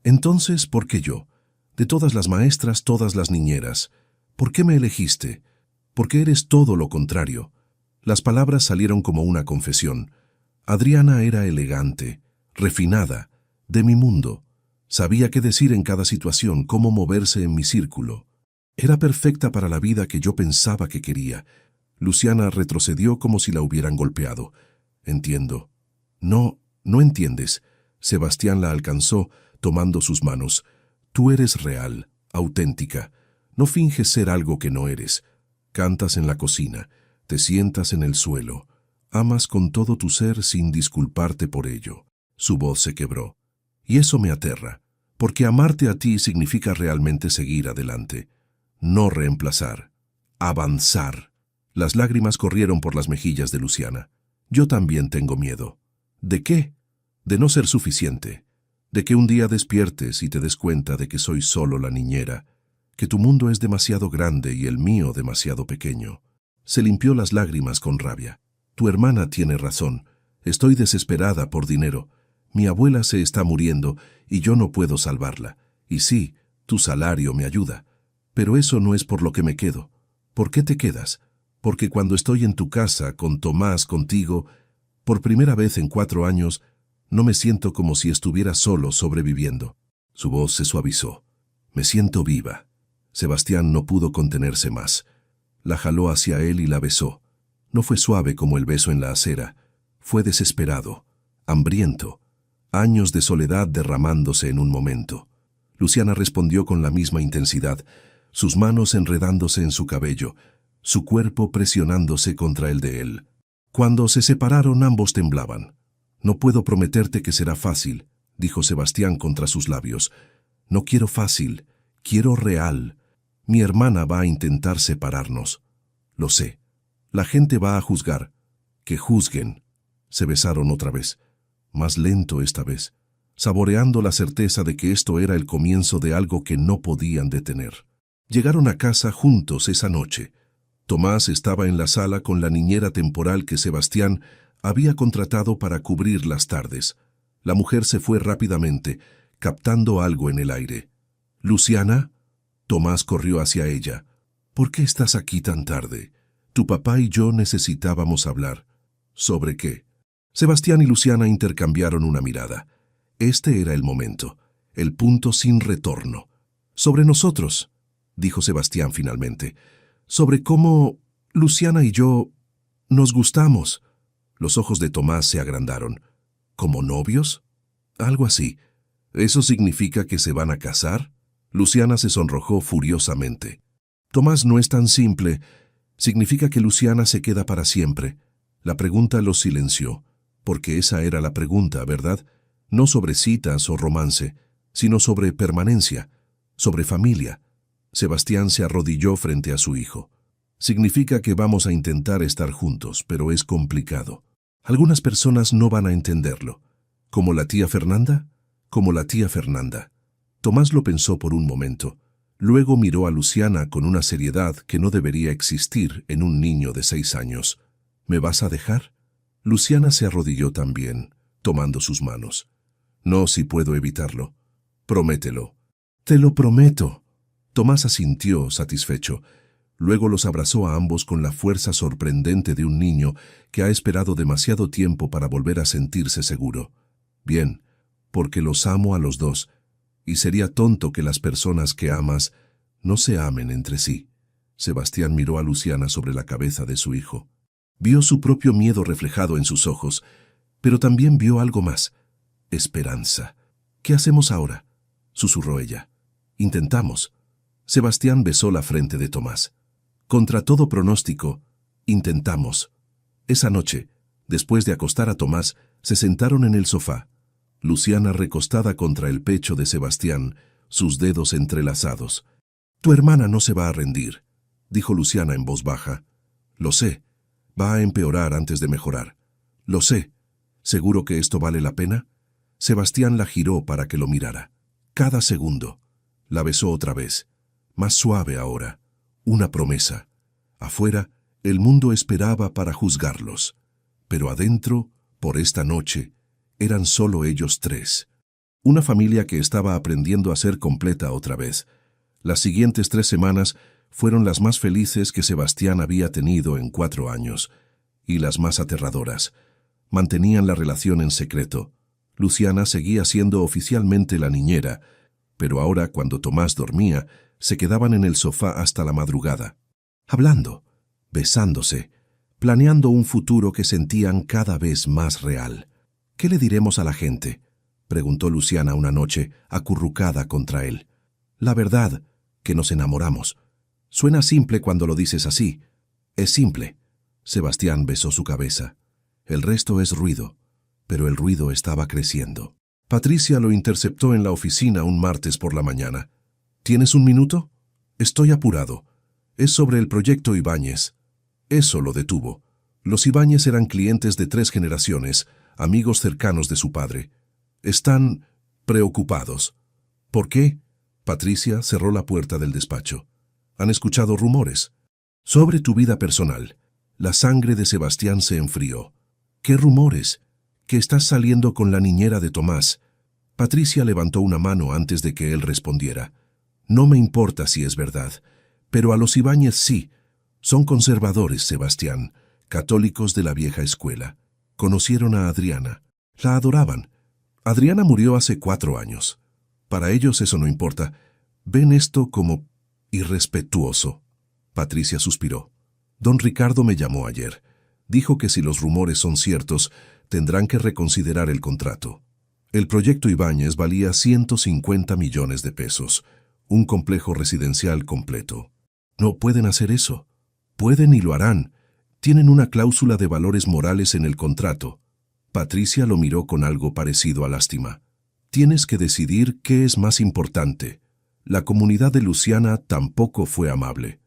Entonces, ¿por qué yo? De todas las maestras, todas las niñeras. ¿Por qué me elegiste? Porque eres todo lo contrario. Las palabras salieron como una confesión. Adriana era elegante, refinada, de mi mundo. Sabía qué decir en cada situación, cómo moverse en mi círculo. Era perfecta para la vida que yo pensaba que quería. Luciana retrocedió como si la hubieran golpeado. Entiendo. No entiendes. Sebastián la alcanzó, tomando sus manos. Tú eres real, auténtica. No finges ser algo que no eres. Cantas en la cocina, te sientas en el suelo, amas con todo tu ser sin disculparte por ello. Su voz se quebró. Y eso me aterra, porque amarte a ti significa realmente seguir adelante. No reemplazar, avanzar. Las lágrimas corrieron por las mejillas de Luciana. Yo también tengo miedo. ¿De qué? De no ser suficiente. De que un día despiertes y te des cuenta de que soy solo la niñera, que tu mundo es demasiado grande y el mío demasiado pequeño. Se limpió las lágrimas con rabia. Tu hermana tiene razón. Estoy desesperada por dinero. Mi abuela se está muriendo y yo no puedo salvarla. Y sí, tu salario me ayuda. Pero eso no es por lo que me quedo. ¿Por qué te quedas? Porque cuando estoy en tu casa, con Tomás, contigo, por primera vez en 4 años, no me siento como si estuviera solo sobreviviendo. Su voz se suavizó. Me siento viva. Sebastián no pudo contenerse más. La jaló hacia él y la besó. No fue suave como el beso en la acera. Fue desesperado, hambriento. Años de soledad derramándose en un momento. Luciana respondió con la misma intensidad, sus manos enredándose en su cabello, su cuerpo presionándose contra el de él. Cuando se separaron, ambos temblaban. No puedo prometerte que será fácil, dijo Sebastián contra sus labios. No quiero fácil, quiero real. Mi hermana va a intentar separarnos. Lo sé. La gente va a juzgar. Que juzguen. Se besaron otra vez. Más lento esta vez. saboreando la certeza de que esto era el comienzo de algo que no podían detener. Llegaron a casa juntos esa noche. Tomás estaba en la sala con la niñera temporal que Sebastián había contratado para cubrir las tardes. La mujer se fue rápidamente, captando algo en el aire. «¿Luciana?» Tomás corrió hacia ella. «¿Por qué estás aquí tan tarde? Tu papá y yo necesitábamos hablar». «¿Sobre qué?» Sebastián y Luciana intercambiaron una mirada. Este era el momento, el punto sin retorno. «Sobre nosotros», dijo Sebastián finalmente. «Sobre cómo Luciana y yo nos gustamos». Los ojos de Tomás se agrandaron. «¿Como novios?» «Algo así. ¿Eso significa que se van a casar?» Luciana se sonrojó furiosamente. «Tomás, no es tan simple. Significa que Luciana se queda para siempre». La pregunta los silenció, porque esa era la pregunta, ¿verdad? No sobre citas o romance, sino sobre permanencia, sobre familia. Sebastián se arrodilló frente a su hijo. «Significa que vamos a intentar estar juntos, pero es complicado. Algunas personas no van a entenderlo. ¿Como la tía Fernanda?» «Como la tía Fernanda». Tomás lo pensó por un momento. Luego miró a Luciana con una seriedad que no debería existir en un niño de 6 años. «¿Me vas a dejar?» Luciana se arrodilló también, tomando sus manos. «No, si puedo evitarlo. Promételo». «Te lo prometo». Tomás asintió, satisfecho. Luego los abrazó a ambos con la fuerza sorprendente de un niño que ha esperado demasiado tiempo para volver a sentirse seguro. «Bien, porque los amo a los dos, y sería tonto que las personas que amas no se amen entre sí». Sebastián miró a Luciana sobre la cabeza de su hijo. Vio su propio miedo reflejado en sus ojos, pero también vio algo más: esperanza. «¿Qué hacemos ahora?», susurró ella. «Intentamos». Sebastián besó la frente de Tomás. «Contra todo pronóstico, intentamos». Esa noche, después de acostar a Tomás, se sentaron en el sofá. Luciana recostada contra el pecho de Sebastián, sus dedos entrelazados. «Tu hermana no se va a rendir», dijo Luciana en voz baja. «Lo sé. Va a empeorar antes de mejorar. Lo sé. ¿Seguro que esto vale la pena?» Sebastián la giró para que lo mirara. Cada segundo. La besó otra vez. Más suave ahora. Una promesa. Afuera, el mundo esperaba para juzgarlos. Pero adentro, por esta noche, eran solo ellos tres. Una familia que estaba aprendiendo a ser completa otra vez. Las siguientes 3 semanas fueron las más felices que Sebastián había tenido en 4 años, y las más aterradoras. Mantenían la relación en secreto. Luciana seguía siendo oficialmente la niñera, pero ahora, cuando Tomás dormía, se quedaban en el sofá hasta la madrugada, hablando, besándose, planeando un futuro que sentían cada vez más real. «¿Qué le diremos a la gente?», preguntó Luciana una noche, acurrucada contra él. «La verdad, que nos enamoramos. Suena simple cuando lo dices así. Es simple». Sebastián besó su cabeza. «El resto es ruido». Pero el ruido estaba creciendo. Patricia lo interceptó en la oficina un martes por la mañana. «¿Tienes un minuto? Estoy apurado. Es sobre el proyecto Ibáñez». Eso lo detuvo. Los Ibáñez eran clientes de 3 generaciones, amigos cercanos de su padre. «Están preocupados». «¿Por qué?». Patricia cerró la puerta del despacho. «Han escuchado rumores». «Sobre tu vida personal». La sangre de Sebastián se enfrió. «¿Qué rumores?». «Que estás saliendo con la niñera de Tomás». Patricia levantó una mano antes de que él respondiera. «No me importa si es verdad, pero a los Ibáñez sí. Son conservadores, Sebastián, católicos de la vieja escuela. Conocieron a Adriana. La adoraban. Adriana murió hace 4 años. Para ellos eso no importa. Ven esto como irrespetuoso». Patricia suspiró. «Don Ricardo me llamó ayer. Dijo que si los rumores son ciertos, tendrán que reconsiderar el contrato. El proyecto Ibáñez valía 150 millones de pesos, un complejo residencial completo. No pueden hacer eso. Pueden y lo harán. Tienen una cláusula de valores morales en el contrato». Patricia lo miró con algo parecido a lástima. «Tienes que decidir qué es más importante». La comunidad de Luciana tampoco fue amable.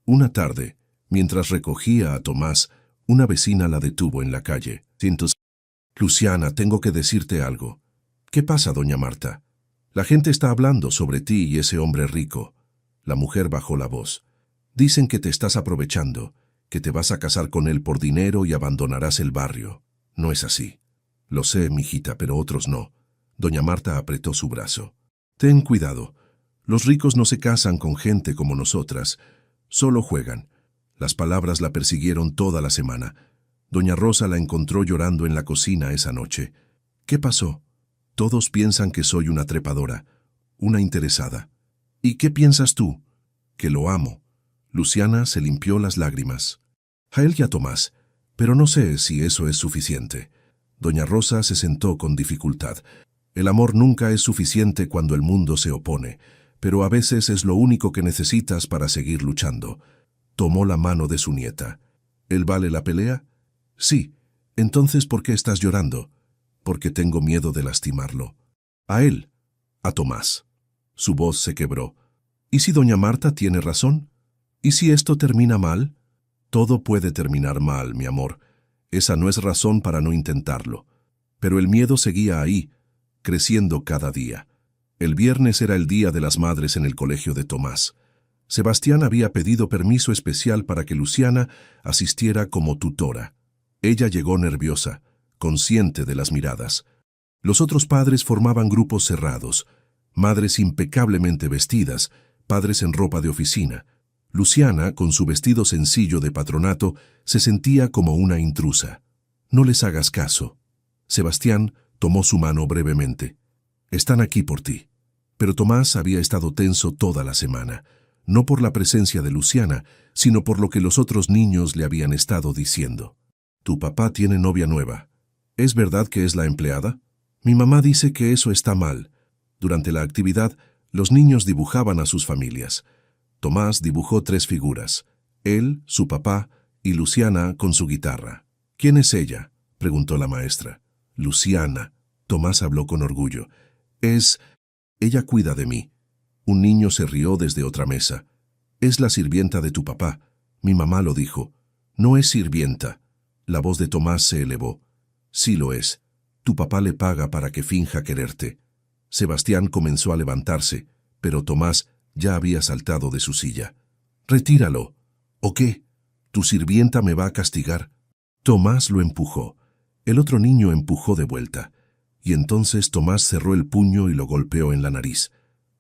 Una tarde, mientras recogía a Tomás, una vecina la detuvo en la calle. «Luciana, tengo que decirte algo». ¿Qué pasa, doña Marta? La gente está hablando sobre ti y ese hombre rico. La mujer bajó la voz. Dicen que te estás aprovechando, que te vas a casar con él por dinero y abandonarás el barrio. No es así. Lo sé, mijita, pero otros no. Doña Marta apretó su brazo. Ten cuidado. Los ricos no se casan con gente como nosotras. Solo juegan. Las palabras la persiguieron toda la semana. Doña Rosa la encontró llorando en la cocina esa noche. ¿Qué pasó? Todos piensan que soy una trepadora, una interesada. ¿Y qué piensas tú? Que lo amo. Luciana se limpió las lágrimas. A él y a Tomás, pero no sé si eso es suficiente. Doña Rosa se sentó con dificultad. El amor nunca es suficiente cuando el mundo se opone, pero a veces es lo único que necesitas para seguir luchando. Tomó la mano de su nieta. ¿Él vale la pelea? Sí. Entonces, ¿por qué estás llorando? Porque tengo miedo de lastimarlo. ¿A él? A Tomás. Su voz se quebró. ¿Y si doña Marta tiene razón? ¿Y si esto termina mal? Todo puede terminar mal, mi amor. Esa no es razón para no intentarlo. Pero el miedo seguía ahí, creciendo cada día. El viernes era el Día de las Madres en el colegio de Tomás. Sebastián había pedido permiso especial para que Luciana asistiera como tutora. Ella llegó nerviosa, consciente de las miradas. Los otros padres formaban grupos cerrados, madres impecablemente vestidas, padres en ropa de oficina. Luciana, con su vestido sencillo de patronato, se sentía como una intrusa. No les hagas caso. Sebastián tomó su mano brevemente. Están aquí por ti. Pero Tomás había estado tenso toda la semana, no por la presencia de Luciana, sino por lo que los otros niños le habían estado diciendo. Tu papá tiene novia nueva. ¿Es verdad que es la empleada? Mi mamá dice que eso está mal. Durante la actividad, los niños dibujaban a sus familias. Tomás dibujó 3 figuras, él, su papá y Luciana con su guitarra. ¿Quién es ella?, preguntó la maestra. Luciana. Tomás habló con orgullo. Ella cuida de mí. Un niño se rió desde otra mesa. Es la sirvienta de tu papá. Mi mamá lo dijo. No es sirvienta. La voz de Tomás se elevó. Sí lo es. Tu papá le paga para que finja quererte. Sebastián comenzó a levantarse, pero Tomás ya había saltado de su silla. Retíralo. ¿O qué? ¿Tu sirvienta me va a castigar? Tomás lo empujó. El otro niño empujó de vuelta. Y entonces Tomás cerró el puño y lo golpeó en la nariz.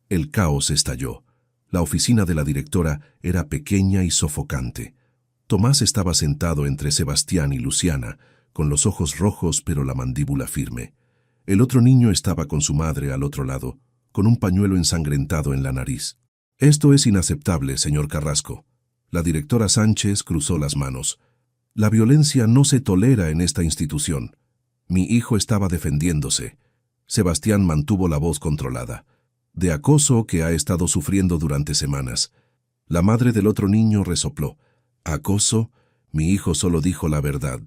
El caos estalló. La oficina de la directora era pequeña y sofocante. Tomás estaba sentado entre Sebastián y Luciana, con los ojos rojos pero la mandíbula firme. El otro niño estaba con su madre al otro lado, con un pañuelo ensangrentado en la nariz. Esto es inaceptable, señor Carrasco. La directora Sánchez cruzó las manos. La violencia no se tolera en esta institución. Mi hijo estaba defendiéndose. Sebastián mantuvo la voz controlada. De acoso que ha estado sufriendo durante semanas. La madre del otro niño resopló. ¿Acoso? Mi hijo solo dijo la verdad.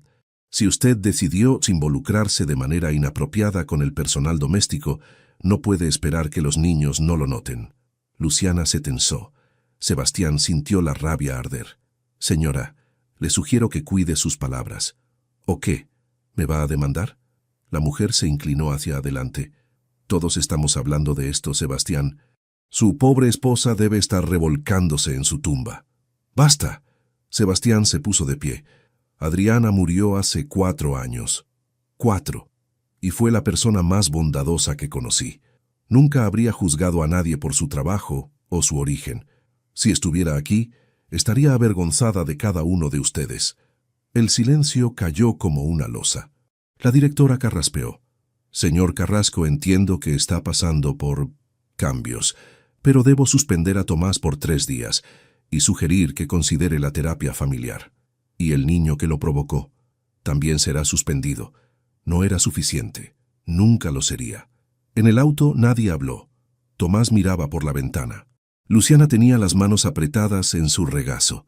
Si usted decidió involucrarse de manera inapropiada con el personal doméstico, no puede esperar que los niños no lo noten. Luciana se tensó. Sebastián sintió la rabia arder. Señora, le sugiero que cuide sus palabras. ¿O qué? ¿Me va a demandar? La mujer se inclinó hacia adelante. Todos estamos hablando de esto, Sebastián. Su pobre esposa debe estar revolcándose en su tumba. ¡Basta! Sebastián se puso de pie. Adriana murió hace 4 años. 4. Y fue la persona más bondadosa que conocí. Nunca habría juzgado a nadie por su trabajo o su origen. Si estuviera aquí, estaría avergonzada de cada uno de ustedes. El silencio cayó como una losa. La directora carraspeó. Señor Carrasco, entiendo que está pasando por cambios, pero debo suspender a Tomás por 3 días y sugerir que considere la terapia familiar. Y el niño que lo provocó también será suspendido. No era suficiente. Nunca lo sería. En el auto nadie habló. Tomás miraba por la ventana. Luciana tenía las manos apretadas en su regazo.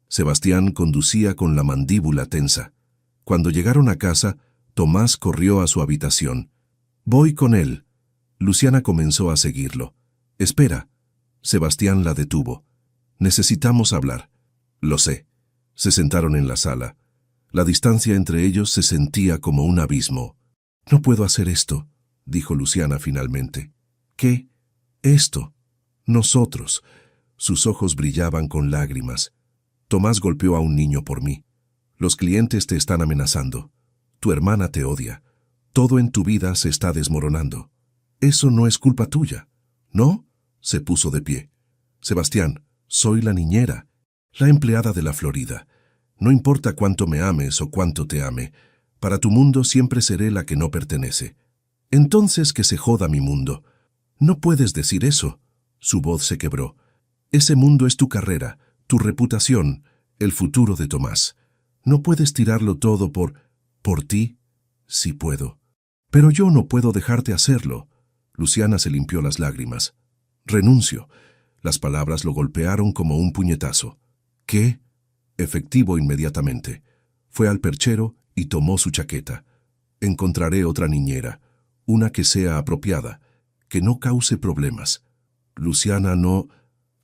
Sebastián conducía con la mandíbula tensa. Cuando llegaron a casa, Tomás corrió a su habitación. «Voy con él». Luciana comenzó a seguirlo. «Espera». Sebastián la detuvo. «Necesitamos hablar». «Lo sé». Se sentaron en la sala. La distancia entre ellos se sentía como un abismo. «No puedo hacer esto». dijo Luciana finalmente. ¿Qué? Esto. Nosotros. Sus ojos brillaban con lágrimas. Tomás golpeó a un niño por mí. Los clientes te están amenazando. Tu hermana te odia. Todo en tu vida se está desmoronando. Eso no es culpa tuya, ¿no? Se puso de pie. Sebastián, soy la niñera, la empleada de la Florida. No importa cuánto me ames o cuánto te ame, para tu mundo siempre seré la que no pertenece. Entonces que se joda mi mundo. No puedes decir eso. Su voz se quebró. Ese mundo es tu carrera, tu reputación, el futuro de Tomás. No puedes tirarlo todo por ti. Sí puedo. Pero yo no puedo dejarte hacerlo. Luciana se limpió las lágrimas. Renuncio. Las palabras lo golpearon como un puñetazo. ¿Qué? Efectivo inmediatamente. Fue al perchero y tomó su chaqueta. Encontraré otra niñera, una que sea apropiada, que no cause problemas. Luciana no...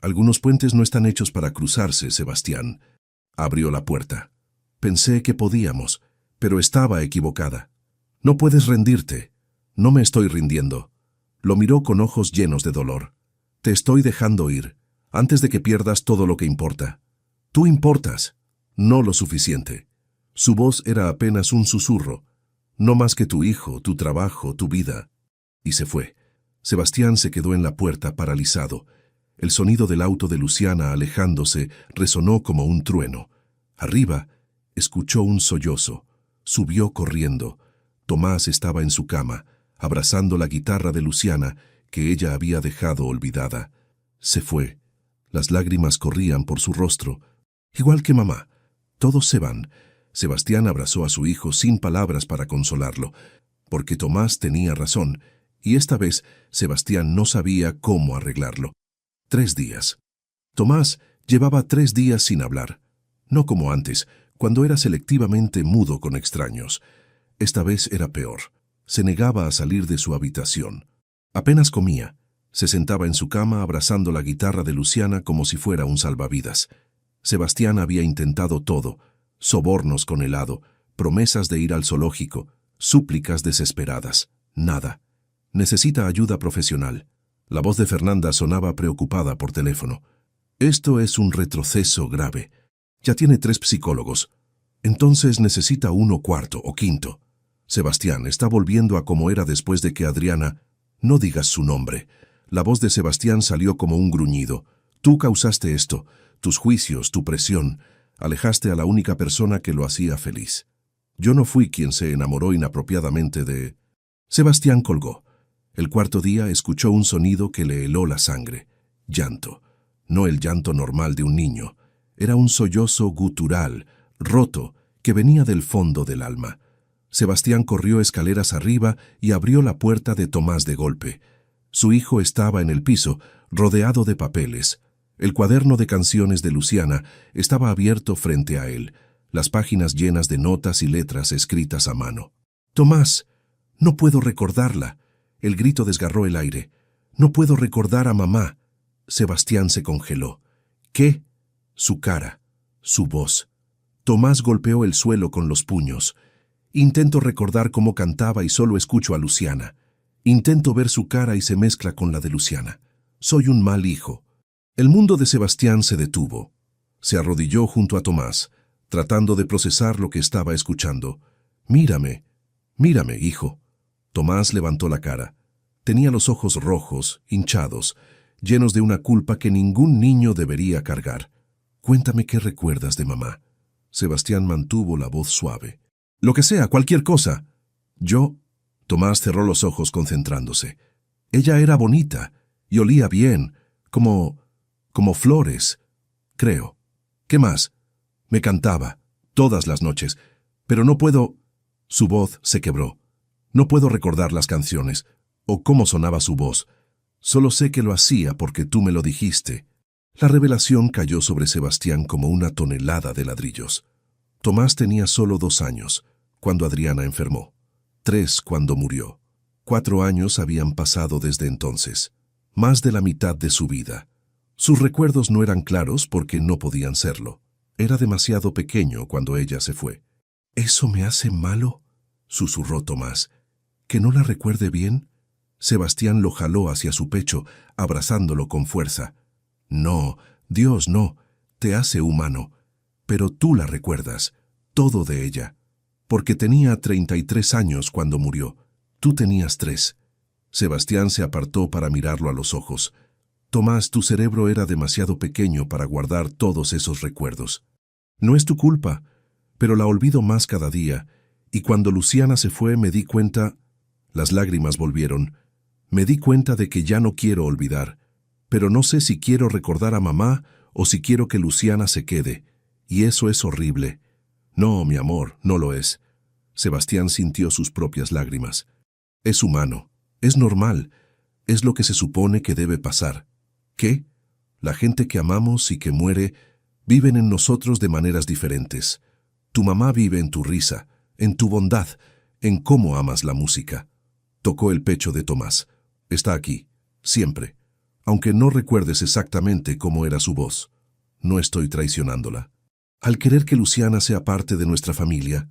Algunos puentes no están hechos para cruzarse, Sebastián. Abrió la puerta. Pensé que podíamos, pero estaba equivocada. No puedes rendirte. No me estoy rindiendo. Lo miró con ojos llenos de dolor. Te estoy dejando ir, antes de que pierdas todo lo que importa. Tú importas, no lo suficiente. Su voz era apenas un susurro. No más que tu hijo, tu trabajo, tu vida. Y se fue. Sebastián se quedó en la puerta paralizado. El sonido del auto de Luciana alejándose resonó como un trueno. Arriba, escuchó un sollozo. Subió corriendo. Tomás estaba en su cama, abrazando la guitarra de Luciana, que ella había dejado olvidada. Se fue. Las lágrimas corrían por su rostro. Igual que mamá. Todos se van. Sebastián abrazó a su hijo sin palabras para consolarlo, porque Tomás tenía razón, y esta vez Sebastián no sabía cómo arreglarlo. 3 días. Tomás llevaba 3 días sin hablar. No como antes, cuando era selectivamente mudo con extraños. Esta vez era peor. Se negaba a salir de su habitación. Apenas comía. Se sentaba en su cama abrazando la guitarra de Luciana como si fuera un salvavidas. Sebastián había intentado todo. Sobornos con helado, promesas de ir al zoológico, súplicas desesperadas. Nada. Necesita ayuda profesional. La voz de Fernanda sonaba preocupada por teléfono. Esto es un retroceso grave. Ya tiene 3 psicólogos. Entonces necesita 1 cuarto o quinto. Sebastián está volviendo a como era después de que Adriana... No digas su nombre. La voz de Sebastián salió como un gruñido. Tú causaste esto. Tus juicios, tu presión. Alejaste a la única persona que lo hacía feliz. Yo no fui quien se enamoró inapropiadamente de... Sebastián colgó. El 4.º día escuchó un sonido que le heló la sangre. Llanto. No el llanto normal de un niño. Era un sollozo gutural, roto, que venía del fondo del alma. Sebastián corrió escaleras arriba y abrió la puerta de Tomás de golpe. Su hijo estaba en el piso, rodeado de papeles. El cuaderno de canciones de Luciana estaba abierto frente a él, las páginas llenas de notas y letras escritas a mano. «Tomás, no puedo recordarla». El grito desgarró el aire. «No puedo recordar a mamá». Sebastián se congeló. «¿Qué?» Su cara, su voz. Tomás golpeó el suelo con los puños. Intento recordar cómo cantaba y solo escucho a Luciana. Intento ver su cara y se mezcla con la de Luciana. Soy un mal hijo. El mundo de Sebastián se detuvo. Se arrodilló junto a Tomás, tratando de procesar lo que estaba escuchando. «Mírame, mírame, hijo». Tomás levantó la cara. Tenía los ojos rojos, hinchados, llenos de una culpa que ningún niño debería cargar. «Cuéntame qué recuerdas de mamá». Sebastián mantuvo la voz suave. «Lo que sea, cualquier cosa». «Yo...» Tomás cerró los ojos concentrándose. «Ella era bonita y olía bien, como flores, creo. ¿Qué más? Me cantaba, todas las noches, pero no puedo...» Su voz se quebró. «No puedo recordar las canciones, o cómo sonaba su voz. Solo sé que lo hacía porque tú me lo dijiste». La revelación cayó sobre Sebastián como una tonelada de ladrillos. Tomás tenía solo 2 años, cuando Adriana enfermó. 3 cuando murió. 4 años habían pasado desde entonces. Más de la mitad de su vida. Sus recuerdos no eran claros porque no podían serlo. Era demasiado pequeño cuando ella se fue. «¿Eso me hace malo?», susurró Tomás. «¿Que no la recuerde bien?». Sebastián lo jaló hacia su pecho, abrazándolo con fuerza. No, Dios, no, te hace humano. Pero tú la recuerdas, todo de ella. Porque tenía 33 años cuando murió. Tú tenías 3. Sebastián se apartó para mirarlo a los ojos. Tomás, tu cerebro era demasiado pequeño para guardar todos esos recuerdos. No es tu culpa, pero la olvido más cada día, y cuando Luciana se fue me di cuenta... Las lágrimas volvieron. Me di cuenta de que ya no quiero olvidar, pero no sé si quiero recordar a mamá o si quiero que Luciana se quede, y eso es horrible. No, mi amor, no lo es. Sebastián sintió sus propias lágrimas. Es humano, es normal, es lo que se supone que debe pasar. ¿Qué? La gente que amamos y que muere viven en nosotros de maneras diferentes. Tu mamá vive en tu risa, en tu bondad, en cómo amas la música. Tocó el pecho de Tomás. Está aquí, siempre. Aunque no recuerdes exactamente cómo era su voz. No estoy traicionándola. Al querer que Luciana sea parte de nuestra familia,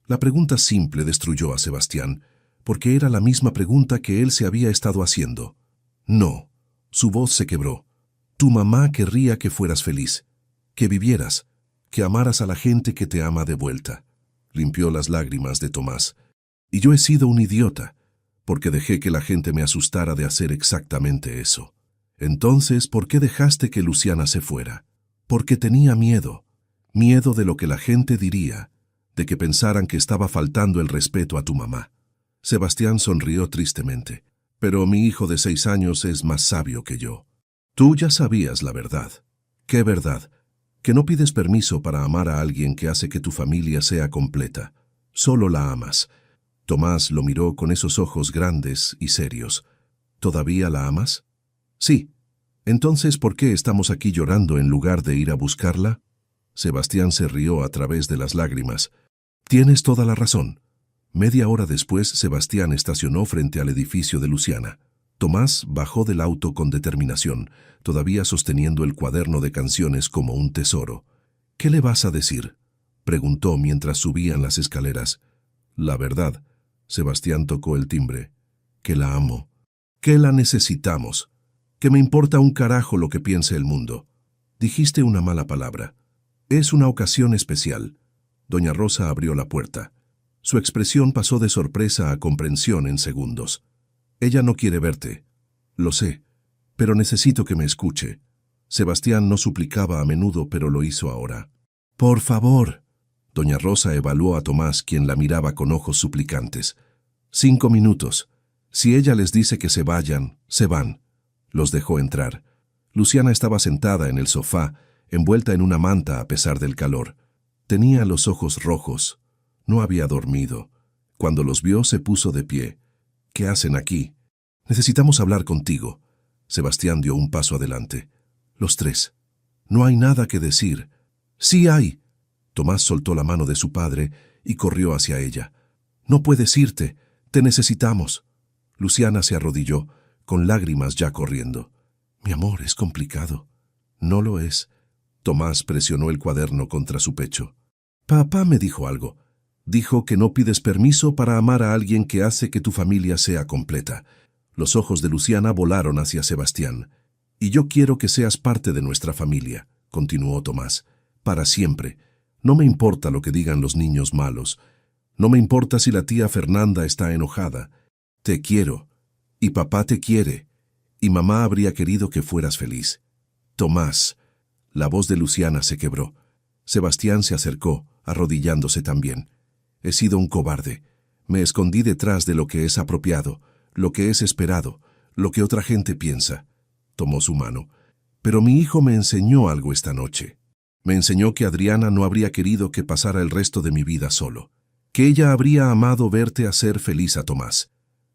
la pregunta simple destruyó a Sebastián, porque era la misma pregunta que él se había estado haciendo. No, su voz se quebró. Tu mamá querría que fueras feliz, que vivieras, que amaras a la gente que te ama de vuelta. Limpió las lágrimas de Tomás. Y yo he sido un idiota, porque dejé que la gente me asustara de hacer exactamente eso. Entonces, ¿por qué dejaste que Luciana se fuera? Porque tenía miedo. Miedo de lo que la gente diría, de que pensaran que estaba faltando el respeto a tu mamá. Sebastián sonrió tristemente. Pero mi hijo de 6 años es más sabio que yo. Tú ya sabías la verdad. ¿Qué verdad? Que no pides permiso para amar a alguien que hace que tu familia sea completa. Solo la amas. Tomás lo miró con esos ojos grandes y serios. ¿Todavía la amas? Sí. Entonces, ¿por qué estamos aquí llorando en lugar de ir a buscarla? Sebastián se rió a través de las lágrimas. Tienes toda la razón. Media hora después, Sebastián estacionó frente al edificio de Luciana. Tomás bajó del auto con determinación, todavía sosteniendo el cuaderno de canciones como un tesoro. ¿Qué le vas a decir?, preguntó mientras subían las escaleras. La verdad. Sebastián tocó el timbre. Que la amo. Que la necesitamos. Que me importa un carajo lo que piense el mundo. Dijiste una mala palabra. Es una ocasión especial. Doña Rosa abrió la puerta. Su expresión pasó de sorpresa a comprensión en segundos. Ella no quiere verte. Lo sé, pero necesito que me escuche. Sebastián no suplicaba a menudo, pero lo hizo ahora. Por favor. Doña Rosa evaluó a Tomás, quien la miraba con ojos suplicantes. 5 minutos. Si ella les dice que se vayan, se van. Los dejó entrar. Luciana estaba sentada en el sofá, envuelta en una manta a pesar del calor. Tenía los ojos rojos. No había dormido. Cuando los vio, se puso de pie. ¿Qué hacen aquí? Necesitamos hablar contigo. Sebastián dio un paso adelante. Los 3. No hay nada que decir. Sí hay. Tomás soltó la mano de su padre y corrió hacia ella. No puedes irte. Te necesitamos. Luciana se arrodilló, con lágrimas ya corriendo. Mi amor, es complicado. No lo es. Tomás presionó el cuaderno contra su pecho. Papá me dijo algo. Dijo que no pides permiso para amar a alguien que hace que tu familia sea completa. Los ojos de Luciana volaron hacia Sebastián. Y yo quiero que seas parte de nuestra familia, continuó Tomás. Para siempre. No me importa lo que digan los niños malos. No me importa si la tía Fernanda está enojada. Te quiero. Y papá te quiere. Y mamá habría querido que fueras feliz. Tomás. La voz de Luciana se quebró. Sebastián se acercó, arrodillándose también. He sido un cobarde. Me escondí detrás de lo que es apropiado, lo que es esperado, lo que otra gente piensa. Tomó su mano. Pero mi hijo me enseñó algo esta noche. Me enseñó que Adriana no habría querido que pasara el resto de mi vida solo. Que ella habría amado verte hacer feliz a Tomás.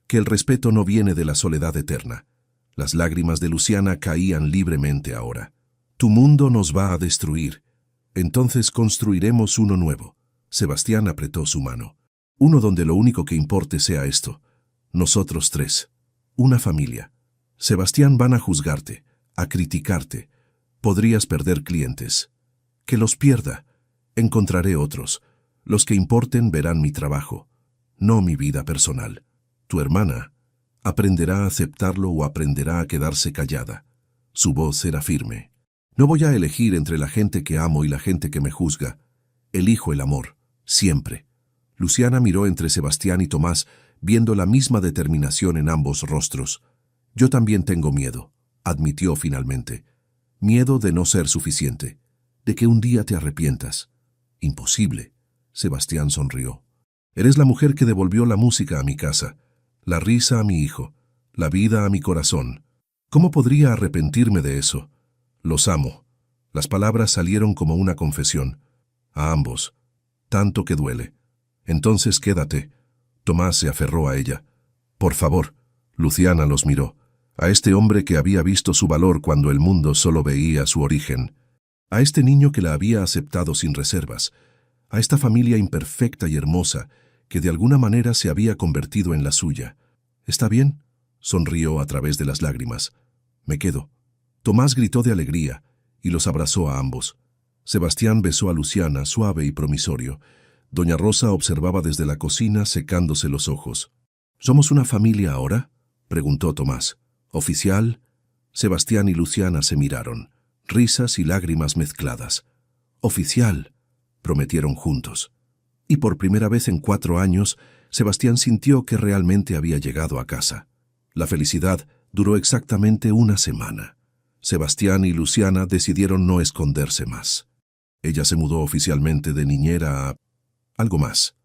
Que el respeto no viene de la soledad eterna. Las lágrimas de Luciana caían libremente ahora. Tu mundo nos va a destruir. Entonces construiremos uno nuevo. Sebastián apretó su mano. Uno donde lo único que importe sea esto. Nosotros 3. Una familia. Sebastián, van a juzgarte, a criticarte. Podrías perder clientes. Que los pierda. Encontraré otros. Los que importen verán mi trabajo, no mi vida personal. Tu hermana. Aprenderá a aceptarlo o aprenderá a quedarse callada. Su voz era firme. No voy a elegir entre la gente que amo y la gente que me juzga. Elijo el amor, siempre. Luciana miró entre Sebastián y Tomás, viendo la misma determinación en ambos rostros. Yo también tengo miedo, admitió finalmente. Miedo de no ser suficiente, de que un día te arrepientas. Imposible. Sebastián sonrió. Eres la mujer que devolvió la música a mi casa, la risa a mi hijo, la vida a mi corazón. ¿Cómo podría arrepentirme de eso? Los amo. Las palabras salieron como una confesión. A ambos. Tanto que duele. Entonces quédate. Tomás se aferró a ella. Por favor. Luciana los miró. A este hombre que había visto su valor cuando el mundo solo veía su origen. A este niño que la había aceptado sin reservas. A esta familia imperfecta y hermosa que de alguna manera se había convertido en la suya. ¿Está bien? Sonrió a través de las lágrimas. Me quedo. Tomás gritó de alegría y los abrazó a ambos. Sebastián besó a Luciana, suave y promisorio. Doña Rosa observaba desde la cocina secándose los ojos. ¿Somos una familia ahora?, preguntó Tomás. ¿Oficial? Sebastián y Luciana se miraron, risas y lágrimas mezcladas. Oficial, prometieron juntos. Y por primera vez en 4 años, Sebastián sintió que realmente había llegado a casa. La felicidad duró exactamente 1 semana. Sebastián y Luciana decidieron no esconderse más. Ella se mudó oficialmente de niñera a algo más.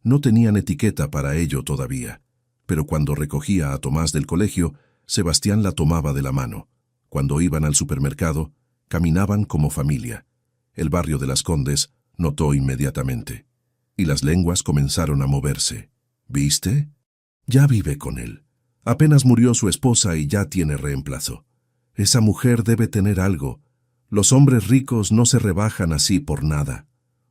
No tenían etiqueta para ello todavía, pero cuando recogía a Tomás del colegio, Sebastián la tomaba de la mano. Cuando iban al supermercado, caminaban como familia. El barrio de Las Condes notó inmediatamente. Y las lenguas comenzaron a moverse. ¿Viste? Ya vive con él. Apenas murió su esposa y ya tiene reemplazo. Esa mujer debe tener algo. Los hombres ricos no se rebajan así por nada.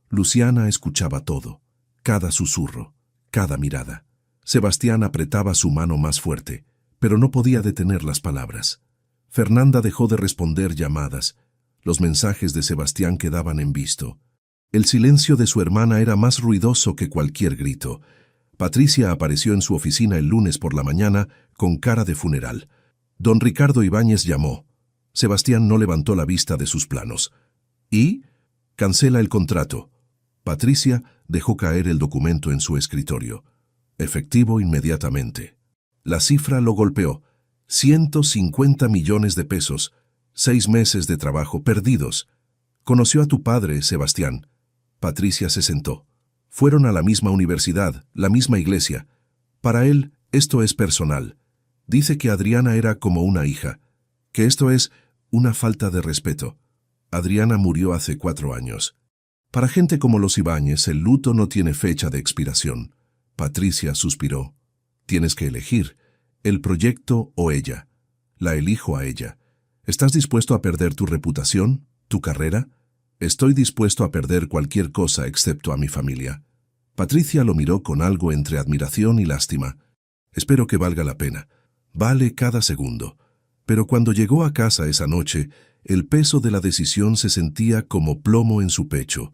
Luciana escuchaba todo, cada susurro, cada mirada. Sebastián apretaba su mano más fuerte, pero no podía detener las palabras. Fernanda dejó de responder llamadas. Los mensajes de Sebastián quedaban en visto. El silencio de su hermana era más ruidoso que cualquier grito. Patricia apareció en su oficina el lunes por la mañana con cara de funeral. Don Ricardo Ibáñez llamó. Sebastián no levantó la vista de sus planos. ¿Y? Cancela el contrato. Patricia dejó caer el documento en su escritorio. Efectivo inmediatamente. La cifra lo golpeó. 150 millones de pesos. 6 meses de trabajo perdidos. Conoció a tu padre, Sebastián. Patricia se sentó. Fueron a la misma universidad, la misma iglesia. Para él, esto es personal. Dice que Adriana era como una hija, que esto es una falta de respeto. Adriana murió hace 4 años. Para gente como los Ibáñez, el luto no tiene fecha de expiración. Patricia suspiró. Tienes que elegir, el proyecto o ella. La elijo a ella. ¿Estás dispuesto a perder tu reputación, tu carrera? Estoy dispuesto a perder cualquier cosa excepto a mi familia. Patricia lo miró con algo entre admiración y lástima. Espero que valga la pena. Vale cada segundo. Pero cuando llegó a casa esa noche, el peso de la decisión se sentía como plomo en su pecho.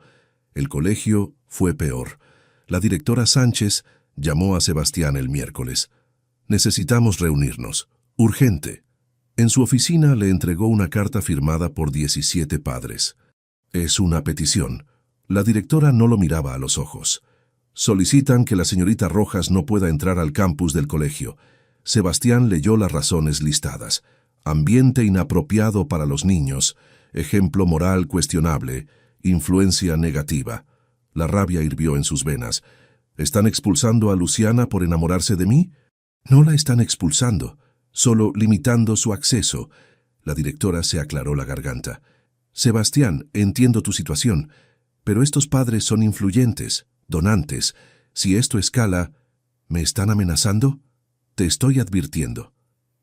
El colegio fue peor. La directora Sánchez llamó a Sebastián el miércoles. Necesitamos reunirnos. Urgente. En su oficina le entregó una carta firmada por 17 padres. Es una petición. La directora no lo miraba a los ojos. Solicitan que la señorita Rojas no pueda entrar al campus del colegio. Sebastián leyó las razones listadas. Ambiente inapropiado para los niños, ejemplo moral cuestionable, influencia negativa. La rabia hirvió en sus venas. ¿Están expulsando a Luciana por enamorarse de mí? No la están expulsando, solo limitando su acceso. La directora se aclaró la garganta. Sebastián, entiendo tu situación, pero estos padres son influyentes, donantes. Si esto escala, ¿me están amenazando? Te estoy advirtiendo.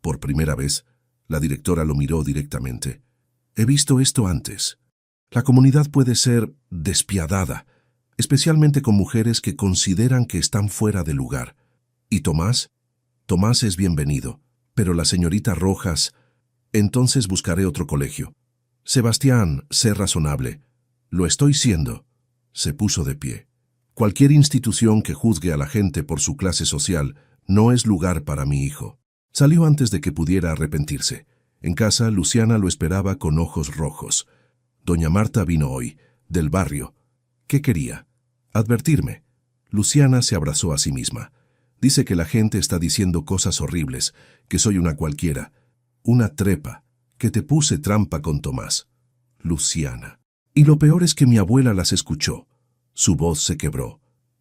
Por primera vez, la directora lo miró directamente. He visto esto antes. La comunidad puede ser despiadada, especialmente con mujeres que consideran que están fuera de lugar. ¿Y Tomás? Tomás es bienvenido, pero la señorita Rojas... Entonces buscaré otro colegio. Sebastián, sé razonable. Lo estoy siendo. Se puso de pie. Cualquier institución que juzgue a la gente por su clase social no es lugar para mi hijo. Salió antes de que pudiera arrepentirse. En casa, Luciana lo esperaba con ojos rojos. Doña Marta vino hoy, del barrio. ¿Qué quería? Advertirme. Luciana se abrazó a sí misma. Dice que la gente está diciendo cosas horribles, que soy una cualquiera, una trepa, que te puse trampa con Tomás. Luciana. Y lo peor es que mi abuela las escuchó. Su voz se quebró.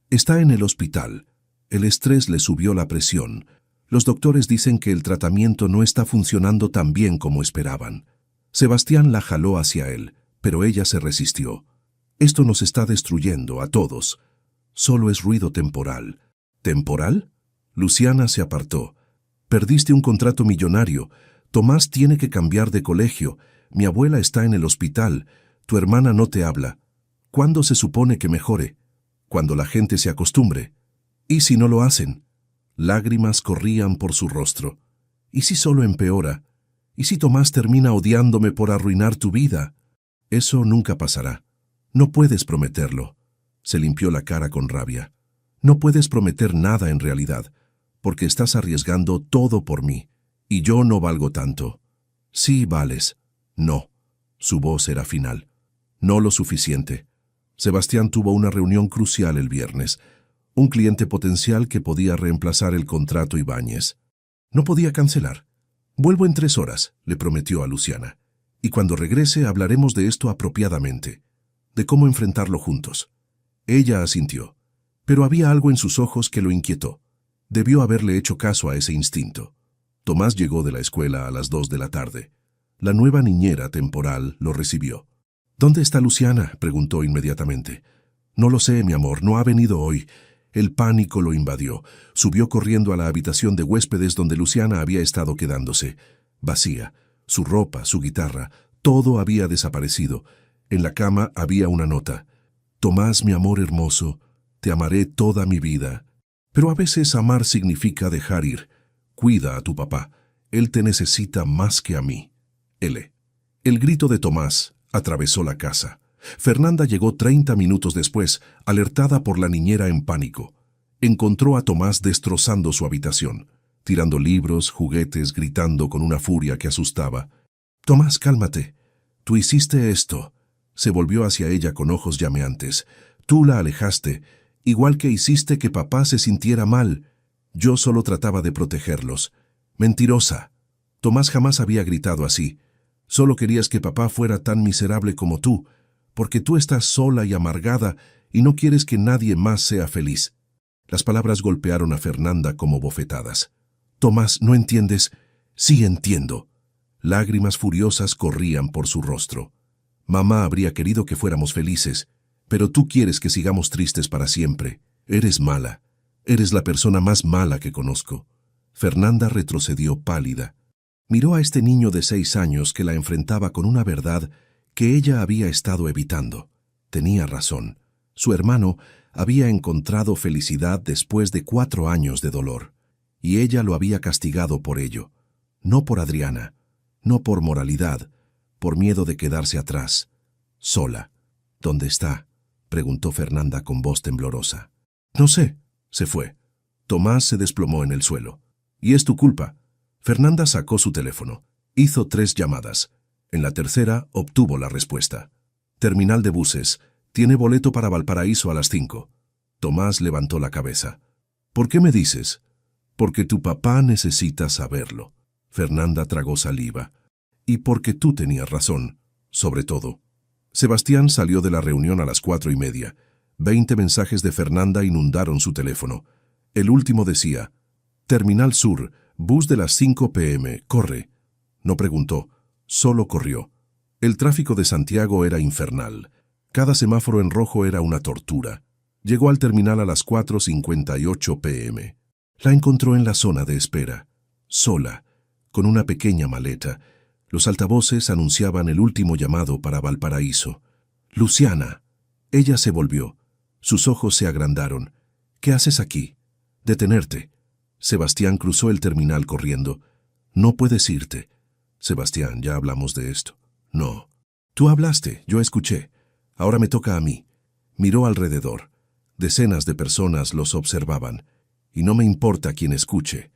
Está en el hospital. El estrés le subió la presión. Los doctores dicen que el tratamiento no está funcionando tan bien como esperaban. Sebastián la jaló hacia él, pero ella se resistió. Esto nos está destruyendo a todos. Solo es ruido temporal. ¿Temporal? Luciana se apartó. Perdiste un contrato millonario. Tomás tiene que cambiar de colegio. Mi abuela está en el hospital. Tu hermana no te habla. ¿Cuándo se supone que mejore? Cuando la gente se acostumbre. ¿Y si no lo hacen? Lágrimas corrían por su rostro. ¿Y si solo empeora? ¿Y si Tomás termina odiándome por arruinar tu vida? Eso nunca pasará. No puedes prometerlo. Se limpió la cara con rabia. No puedes prometer nada en realidad, porque estás arriesgando todo por mí, y yo no valgo tanto. Sí vales. No. Su voz era final. No lo suficiente. Sebastián tuvo una reunión crucial el viernes. Un cliente potencial que podía reemplazar el contrato Ibáñez. No podía cancelar. Vuelvo en 3 horas, le prometió a Luciana. Y cuando regrese hablaremos de esto apropiadamente, de cómo enfrentarlo juntos. Ella asintió, pero había algo en sus ojos que lo inquietó. Debió haberle hecho caso a ese instinto. Tomás llegó de la escuela a las 2 de la tarde. La nueva niñera temporal lo recibió. ¿Dónde está Luciana?, preguntó inmediatamente. No lo sé, mi amor, no ha venido hoy. El pánico lo invadió. Subió corriendo a la habitación de huéspedes donde Luciana había estado quedándose. Vacía. Su ropa, su guitarra, todo había desaparecido. En la cama había una nota. Tomás, mi amor hermoso, te amaré toda mi vida. Pero a veces amar significa dejar ir. Cuida a tu papá. Él te necesita más que a mí. L. El grito de Tomás atravesó la casa. Fernanda llegó 30 minutos después, alertada por la niñera en pánico. Encontró a Tomás destrozando su habitación, tirando libros, juguetes, gritando con una furia que asustaba. «Tomás, cálmate. Tú hiciste esto». Se volvió hacia ella con ojos llameantes. «Tú la alejaste, igual que hiciste que papá se sintiera mal. Yo solo trataba de protegerlos. Mentirosa». Tomás jamás había gritado así. «Solo querías que papá fuera tan miserable como tú, porque tú estás sola y amargada y no quieres que nadie más sea feliz». Las palabras golpearon a Fernanda como bofetadas. «Tomás, ¿no entiendes?» «Sí entiendo». Lágrimas furiosas corrían por su rostro. «Mamá habría querido que fuéramos felices, pero tú quieres que sigamos tristes para siempre. Eres mala. Eres la persona más mala que conozco». Fernanda retrocedió pálida. Miró a este niño de 6 años que la enfrentaba con una verdad que ella había estado evitando. Tenía razón. Su hermano había encontrado felicidad después de 4 años de dolor, y ella lo había castigado por ello. No por Adriana, no por moralidad, por miedo de quedarse atrás, sola. «¿Dónde está?», preguntó Fernanda con voz temblorosa. «No sé», se fue. Tomás se desplomó en el suelo. «Y es tu culpa». Fernanda sacó su teléfono. Hizo 3 llamadas. En la tercera obtuvo la respuesta. «Terminal de buses. Tiene boleto para Valparaíso a las 5». Tomás levantó la cabeza. «¿Por qué me dices?» «Porque tu papá necesita saberlo». Fernanda tragó saliva. «Y porque tú tenías razón, sobre todo». Sebastián salió de la reunión a las 4:30. 20 mensajes de Fernanda inundaron su teléfono. El último decía: «Terminal Sur, bus de las 5 p.m., corre». No preguntó, solo corrió. El tráfico de Santiago era infernal. Cada semáforo en rojo era una tortura. Llegó al terminal a las 4:58 p.m. La encontró en la zona de espera, sola, con una pequeña maleta. Los altavoces anunciaban el último llamado para Valparaíso. «Luciana». Ella se volvió. Sus ojos se agrandaron. «¿Qué haces aquí?» «Detenerte». Sebastián cruzó el terminal corriendo. «No puedes irte». «Sebastián, ya hablamos de esto». «No». «Tú hablaste, yo escuché. Ahora me toca a mí». Miró alrededor. Decenas de personas los observaban. «Y no me importa quién escuche.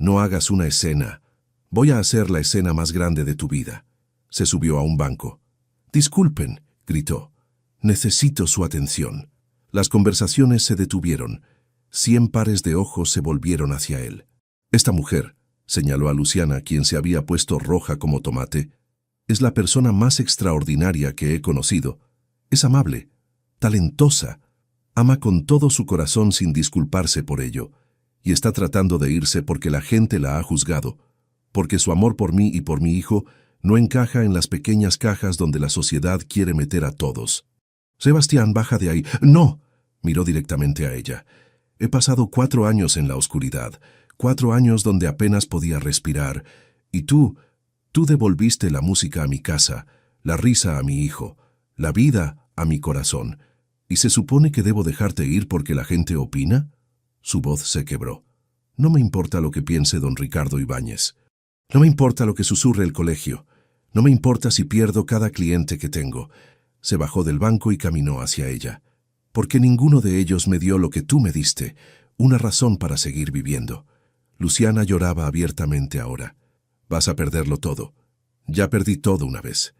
No hagas una escena. Voy a hacer la escena más grande de tu vida. Se subió a un banco. Disculpen, gritó. Necesito su atención. Las conversaciones se detuvieron. 100 pares de ojos se volvieron hacia él. Esta mujer, señaló a Luciana, quien se había puesto roja como tomate, es la persona más extraordinaria que he conocido. Es amable, talentosa, ama con todo su corazón sin disculparse por ello, y está tratando de irse porque la gente la ha juzgado, porque su amor por mí y por mi hijo no encaja en las pequeñas cajas donde la sociedad quiere meter a todos. Sebastián, baja de ahí. ¡No! Miró directamente a ella. He pasado 4 años en la oscuridad, 4 años donde apenas podía respirar, y tú devolviste la música a mi casa, la risa a mi hijo, la vida a mi corazón. ¿Y se supone que debo dejarte ir porque la gente opina? Su voz se quebró. No me importa lo que piense don Ricardo Ibáñez. No me importa lo que susurre el colegio. No me importa si pierdo cada cliente que tengo. Se bajó del banco y caminó hacia ella. Porque ninguno de ellos me dio lo que tú me diste, una razón para seguir viviendo. Luciana lloraba abiertamente ahora. Vas a perderlo todo. Ya perdí todo una vez.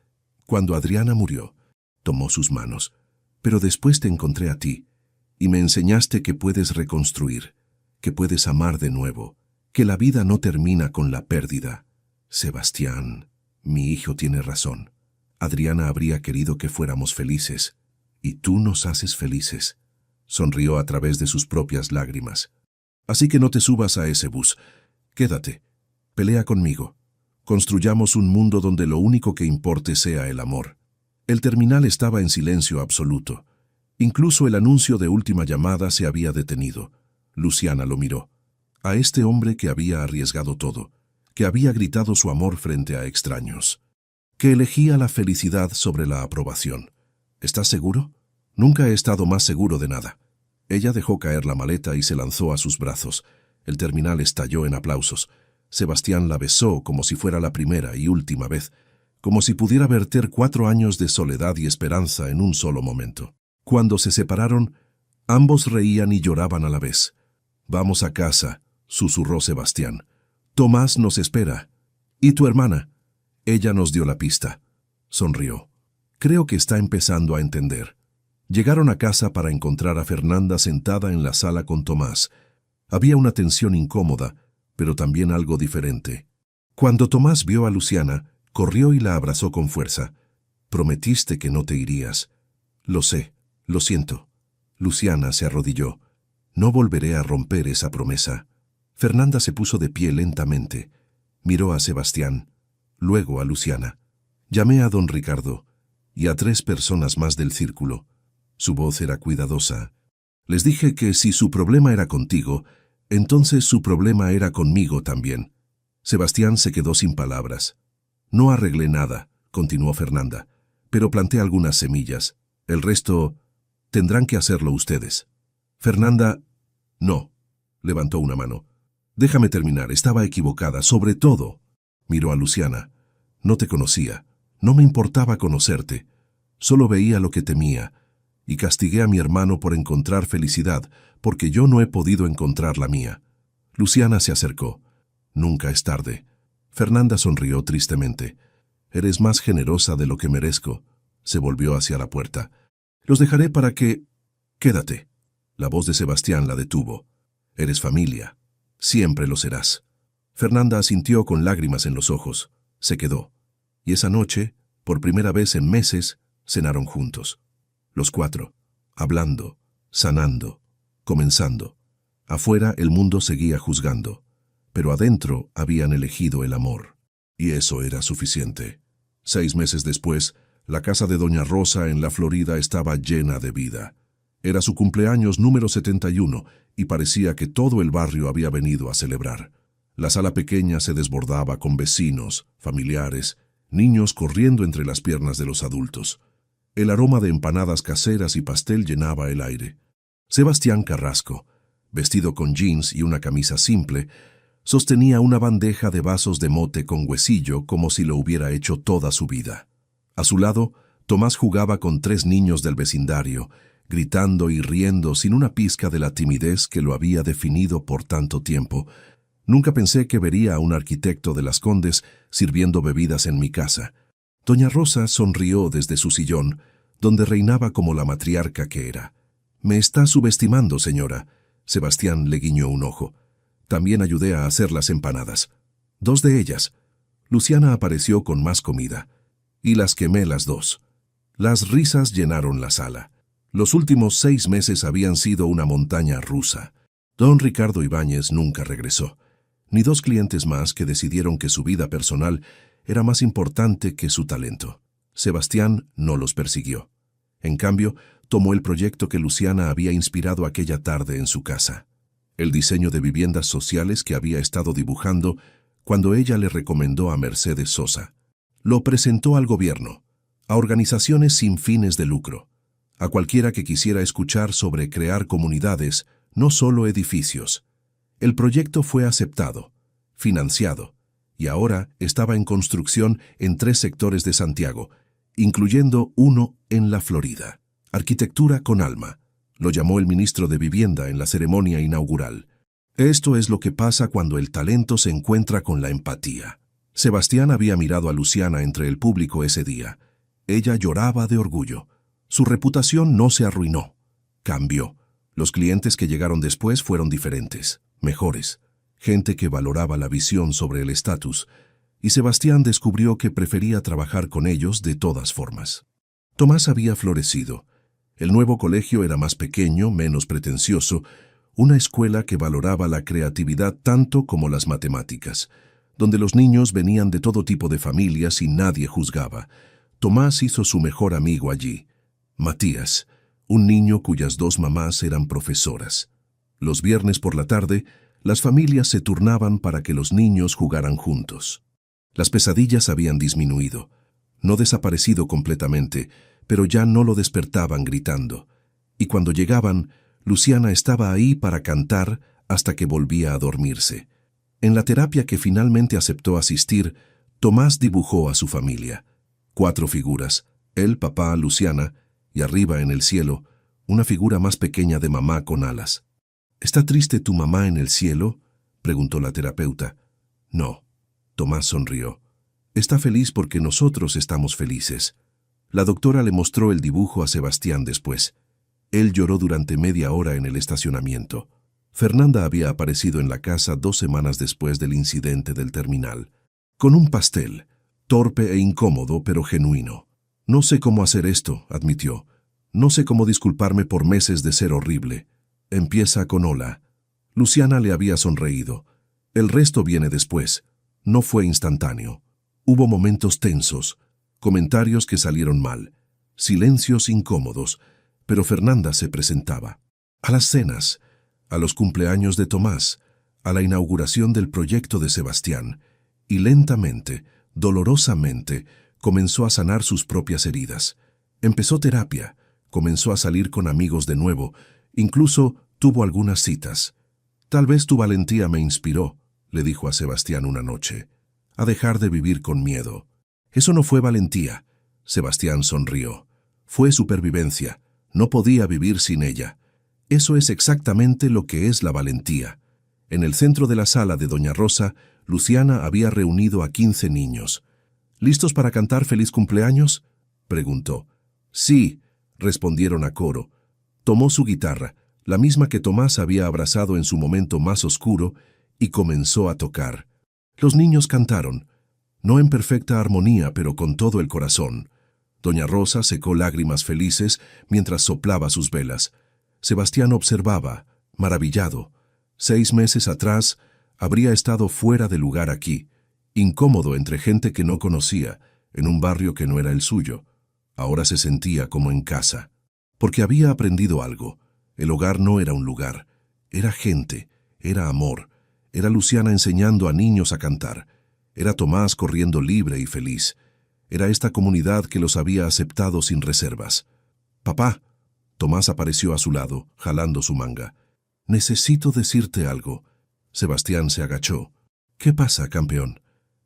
Cuando Adriana murió, tomó sus manos. Pero después te encontré a ti, y me enseñaste que puedes reconstruir, que puedes amar de nuevo, que la vida no termina con la pérdida. Sebastián, mi hijo tiene razón. Adriana habría querido que fuéramos felices, y tú nos haces felices. Sonrió a través de sus propias lágrimas. Así que no te subas a ese bus. Quédate. Pelea conmigo. Construyamos un mundo donde lo único que importe sea el amor. El terminal estaba en silencio absoluto. Incluso el anuncio de última llamada se había detenido. Luciana lo miró. A este hombre que había arriesgado todo, que había gritado su amor frente a extraños, que elegía la felicidad sobre la aprobación. ¿Estás seguro? Nunca he estado más seguro de nada. Ella dejó caer la maleta y se lanzó a sus brazos. El terminal estalló en aplausos. Sebastián la besó como si fuera la primera y última vez, como si pudiera verter 4 años de soledad y esperanza en un solo momento. Cuando se separaron, ambos reían y lloraban a la vez. «Vamos a casa», susurró Sebastián. «Tomás nos espera. ¿Y tu hermana?» Ella nos dio la pista. Sonrió. Creo que está empezando a entender. Llegaron a casa para encontrar a Fernanda sentada en la sala con Tomás. Había una tensión incómoda, pero también algo diferente. Cuando Tomás vio a Luciana, corrió y la abrazó con fuerza. «Prometiste que no te irías». «Lo sé, lo siento». Luciana se arrodilló. «No volveré a romper esa promesa». Fernanda se puso de pie lentamente. Miró a Sebastián, luego a Luciana. «Llamé a don Ricardo y a 3 personas más del círculo». Su voz era cuidadosa. «Les dije que si su problema era contigo, entonces su problema era conmigo también». Sebastián se quedó sin palabras. «No arreglé nada», continuó Fernanda, «pero planté algunas semillas. El resto tendrán que hacerlo ustedes». Fernanda, «No», levantó una mano. «Déjame terminar, estaba equivocada, sobre todo». Miró a Luciana. «No te conocía, no me importaba conocerte. Solo veía lo que temía, y castigué a mi hermano por encontrar felicidad, porque yo no he podido encontrar la mía». Luciana se acercó. «Nunca es tarde». Fernanda sonrió tristemente. «Eres más generosa de lo que merezco». Se volvió hacia la puerta. «Los dejaré para que...» «Quédate». La voz de Sebastián la detuvo. «Eres familia. Siempre lo serás». Fernanda asintió con lágrimas en los ojos. Se quedó. Y esa noche, por primera vez en meses, cenaron juntos. Los 4, hablando, sanando, comenzando. Afuera el mundo seguía juzgando, pero adentro habían elegido el amor. Y eso era suficiente. 6 meses después, la casa de doña Rosa en la Florida estaba llena de vida. Era su cumpleaños número 71 y parecía que todo el barrio había venido a celebrar. La sala pequeña se desbordaba con vecinos, familiares, niños corriendo entre las piernas de los adultos. El aroma de empanadas caseras y pastel llenaba el aire. Sebastián Carrasco, vestido con jeans y una camisa simple, sostenía una bandeja de vasos de mote con huesillo como si lo hubiera hecho toda su vida. A su lado, Tomás jugaba con 3 niños del vecindario, gritando y riendo sin una pizca de la timidez que lo había definido por tanto tiempo. Nunca pensé que vería a un arquitecto de Las Condes sirviendo bebidas en mi casa. Doña Rosa sonrió desde su sillón, donde reinaba como la matriarca que era. «Me está subestimando, señora». Sebastián le guiñó un ojo. «También ayudé a hacer las empanadas. 2 de ellas». Luciana apareció con más comida. «Y las quemé las 2». Las risas llenaron la sala. Los últimos 6 meses habían sido una montaña rusa. Don Ricardo Ibáñez nunca regresó. Ni 2 clientes más que decidieron que su vida personal era más importante que su talento. Sebastián no los persiguió. En cambio, tomó el proyecto que Luciana había inspirado aquella tarde en su casa. El diseño de viviendas sociales que había estado dibujando cuando ella le recomendó a Mercedes Sosa. Lo presentó al gobierno, a organizaciones sin fines de lucro, a cualquiera que quisiera escuchar sobre crear comunidades, no solo edificios. El proyecto fue aceptado, financiado, y ahora estaba en construcción en 3 sectores de Santiago, incluyendo uno en la Florida. Arquitectura con alma, lo llamó el ministro de Vivienda en la ceremonia inaugural. Esto es lo que pasa cuando el talento se encuentra con la empatía. Sebastián había mirado a Luciana entre el público ese día. Ella lloraba de orgullo. Su reputación no se arruinó, cambió. Los clientes que llegaron después fueron diferentes, mejores, gente que valoraba la visión sobre el estatus, y Sebastián descubrió que prefería trabajar con ellos de todas formas. Tomás había florecido. El nuevo colegio era más pequeño, menos pretencioso, una escuela que valoraba la creatividad tanto como las matemáticas, donde los niños venían de todo tipo de familias y nadie juzgaba. Tomás hizo su mejor amigo allí, Matías, un niño cuyas 2 mamás eran profesoras. Los viernes por la tarde, las familias se turnaban para que los niños jugaran juntos. Las pesadillas habían disminuido, no desaparecido completamente, pero ya no lo despertaban gritando. Y cuando llegaban, Luciana estaba ahí para cantar hasta que volvía a dormirse. En la terapia que finalmente aceptó asistir, Tomás dibujó a su familia. 4 figuras, él, papá, Luciana, y arriba en el cielo, una figura más pequeña de mamá con alas. «¿Está triste tu mamá en el cielo?», preguntó la terapeuta. «No». Tomás sonrió. «Está feliz porque nosotros estamos felices». La doctora le mostró el dibujo a Sebastián después. Él lloró durante media hora en el estacionamiento. Fernanda había aparecido en la casa 2 semanas después del incidente del terminal, con un pastel, torpe e incómodo pero genuino. «No sé cómo hacer esto», admitió. «No sé cómo disculparme por meses de ser horrible. Empieza con hola». Luciana le había sonreído. «El resto viene después». No fue instantáneo. Hubo momentos tensos, comentarios que salieron mal, silencios incómodos, pero Fernanda se presentaba. A las cenas, a los cumpleaños de Tomás, a la inauguración del proyecto de Sebastián, y lentamente, dolorosamente, comenzó a sanar sus propias heridas. Empezó terapia, comenzó a salir con amigos de nuevo, incluso tuvo algunas citas. «Tal vez tu valentía me inspiró», le dijo a Sebastián una noche, «a dejar de vivir con miedo». «Eso no fue valentía», Sebastián sonrió. «Fue supervivencia. No podía vivir sin ella». Eso es exactamente lo que es la valentía. En el centro de la sala de Doña Rosa, Luciana había reunido a 15 niños. «¿Listos para cantar feliz cumpleaños?», preguntó. «Sí», respondieron a coro. Tomó su guitarra, la misma que Tomás había abrazado en su momento más oscuro, y comenzó a tocar. Los niños cantaron, no en perfecta armonía, pero con todo el corazón. Doña Rosa secó lágrimas felices mientras soplaba sus velas. Sebastián observaba, maravillado. 6 meses atrás, habría estado fuera de lugar aquí, incómodo entre gente que no conocía, en un barrio que no era el suyo. Ahora se sentía como en casa, porque había aprendido algo. El hogar no era un lugar, era gente, era amor. Era Luciana enseñando a niños a cantar. Era Tomás corriendo libre y feliz. Era esta comunidad que los había aceptado sin reservas. «Papá», Tomás apareció a su lado, jalando su manga. «Necesito decirte algo». Sebastián se agachó. «¿Qué pasa, campeón?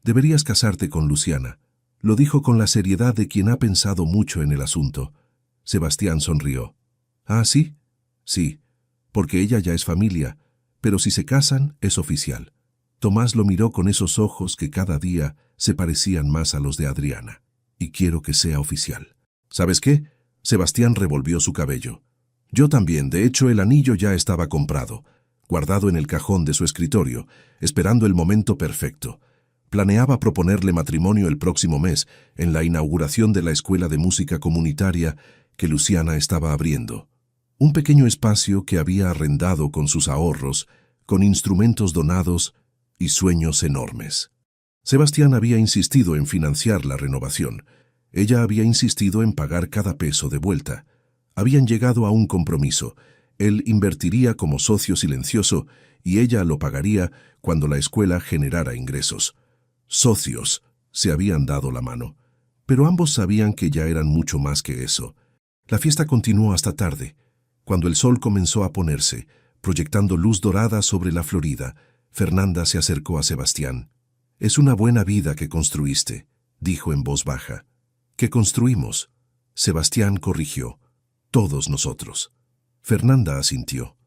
Deberías casarte con Luciana». Lo dijo con la seriedad de quien ha pensado mucho en el asunto. Sebastián sonrió. «¿Ah, sí?» «Sí, porque ella ya es familia, pero si se casan, es oficial». Tomás lo miró con esos ojos que cada día se parecían más a los de Adriana. Y quiero que sea oficial. ¿Sabes qué? Sebastián revolvió su cabello. Yo también, de hecho el anillo ya estaba comprado, guardado en el cajón de su escritorio, esperando el momento perfecto. Planeaba proponerle matrimonio el próximo mes, en la inauguración de la escuela de música comunitaria que Luciana estaba abriendo. Un pequeño espacio que había arrendado con sus ahorros, con instrumentos donados y sueños enormes. Sebastián había insistido en financiar la renovación. Ella había insistido en pagar cada peso de vuelta. Habían llegado a un compromiso. Él invertiría como socio silencioso y ella lo pagaría cuando la escuela generara ingresos. Socios se habían dado la mano, pero ambos sabían que ya eran mucho más que eso. La fiesta continuó hasta tarde. Cuando el sol comenzó a ponerse, proyectando luz dorada sobre la Florida, Fernanda se acercó a Sebastián. «Es una buena vida que construiste», dijo en voz baja. «¿Qué construimos?». Sebastián corrigió. «Todos nosotros». Fernanda asintió.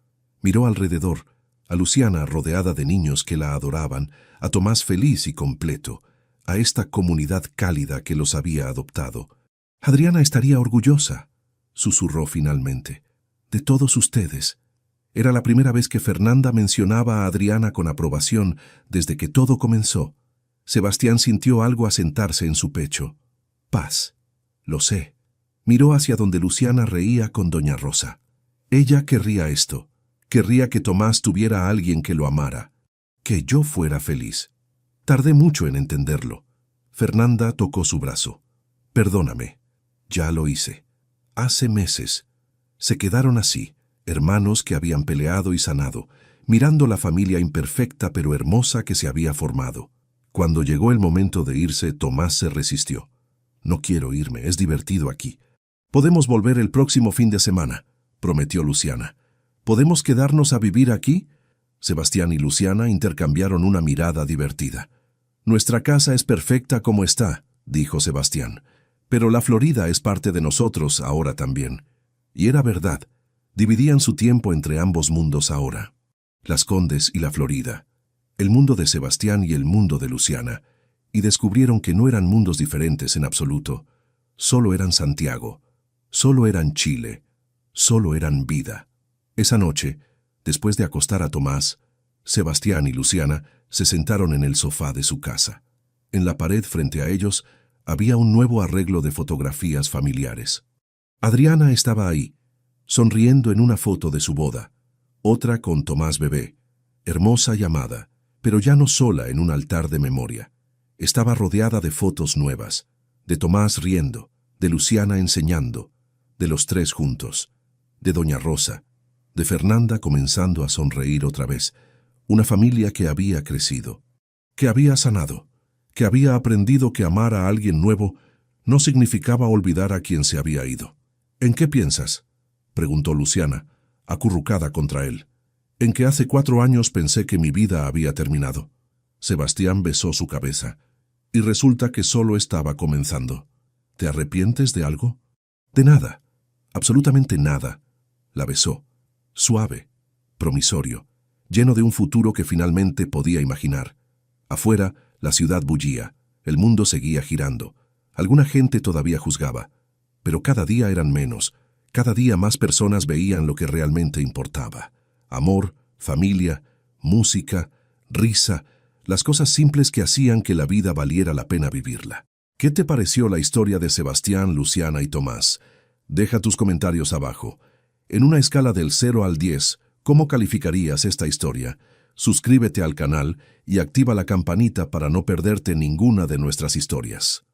Miró alrededor, a Luciana rodeada de niños que la adoraban, a Tomás feliz y completo, a esta comunidad cálida que los había adoptado. «Adriana estaría orgullosa», susurró finalmente, «de todos ustedes». Era la primera vez que Fernanda mencionaba a Adriana con aprobación desde que todo comenzó. Sebastián sintió algo asentarse en su pecho. Paz. Lo sé. Miró hacia donde Luciana reía con doña Rosa. Ella querría esto. Querría que Tomás tuviera a alguien que lo amara. Que yo fuera feliz. Tardé mucho en entenderlo. Fernanda tocó su brazo. Perdóname. Ya lo hice. Hace meses. Se quedaron así, hermanos que habían peleado y sanado, mirando la familia imperfecta pero hermosa que se había formado. Cuando llegó el momento de irse, Tomás se resistió. «No quiero irme, es divertido aquí». «Podemos volver el próximo fin de semana», prometió Luciana. «¿Podemos quedarnos a vivir aquí?». Sebastián y Luciana intercambiaron una mirada divertida. «Nuestra casa es perfecta como está», dijo Sebastián. «Pero la Florida es parte de nosotros ahora también». Y era verdad. Dividían su tiempo entre ambos mundos ahora. Las Condes y la Florida. El mundo de Sebastián y el mundo de Luciana. Y descubrieron que no eran mundos diferentes en absoluto. Solo eran Santiago. Solo eran Chile. Solo eran vida. Esa noche, después de acostar a Tomás, Sebastián y Luciana se sentaron en el sofá de su casa. En la pared frente a ellos había un nuevo arreglo de fotografías familiares. Adriana estaba ahí, sonriendo en una foto de su boda, otra con Tomás bebé, hermosa y amada, pero ya no sola en un altar de memoria. Estaba rodeada de fotos nuevas, de Tomás riendo, de Luciana enseñando, de los tres juntos, de doña Rosa, de Fernanda comenzando a sonreír otra vez, una familia que había crecido, que había sanado, que había aprendido que amar a alguien nuevo no significaba olvidar a quien se había ido. «¿En qué piensas?», preguntó Luciana, acurrucada contra él. «En que hace 4 años pensé que mi vida había terminado». Sebastián besó su cabeza. «Y resulta que solo estaba comenzando». «¿Te arrepientes de algo?». «De nada. Absolutamente nada». La besó. Suave, promisorio, lleno de un futuro que finalmente podía imaginar. Afuera, la ciudad bullía. El mundo seguía girando. Alguna gente todavía juzgaba. Pero cada día eran menos. Cada día más personas veían lo que realmente importaba. Amor, familia, música, risa, las cosas simples que hacían que la vida valiera la pena vivirla. ¿Qué te pareció la historia de Sebastián, Luciana y Tomás? Deja tus comentarios abajo. En una escala del 0 al 10, ¿cómo calificarías esta historia? Suscríbete al canal y activa la campanita para no perderte ninguna de nuestras historias.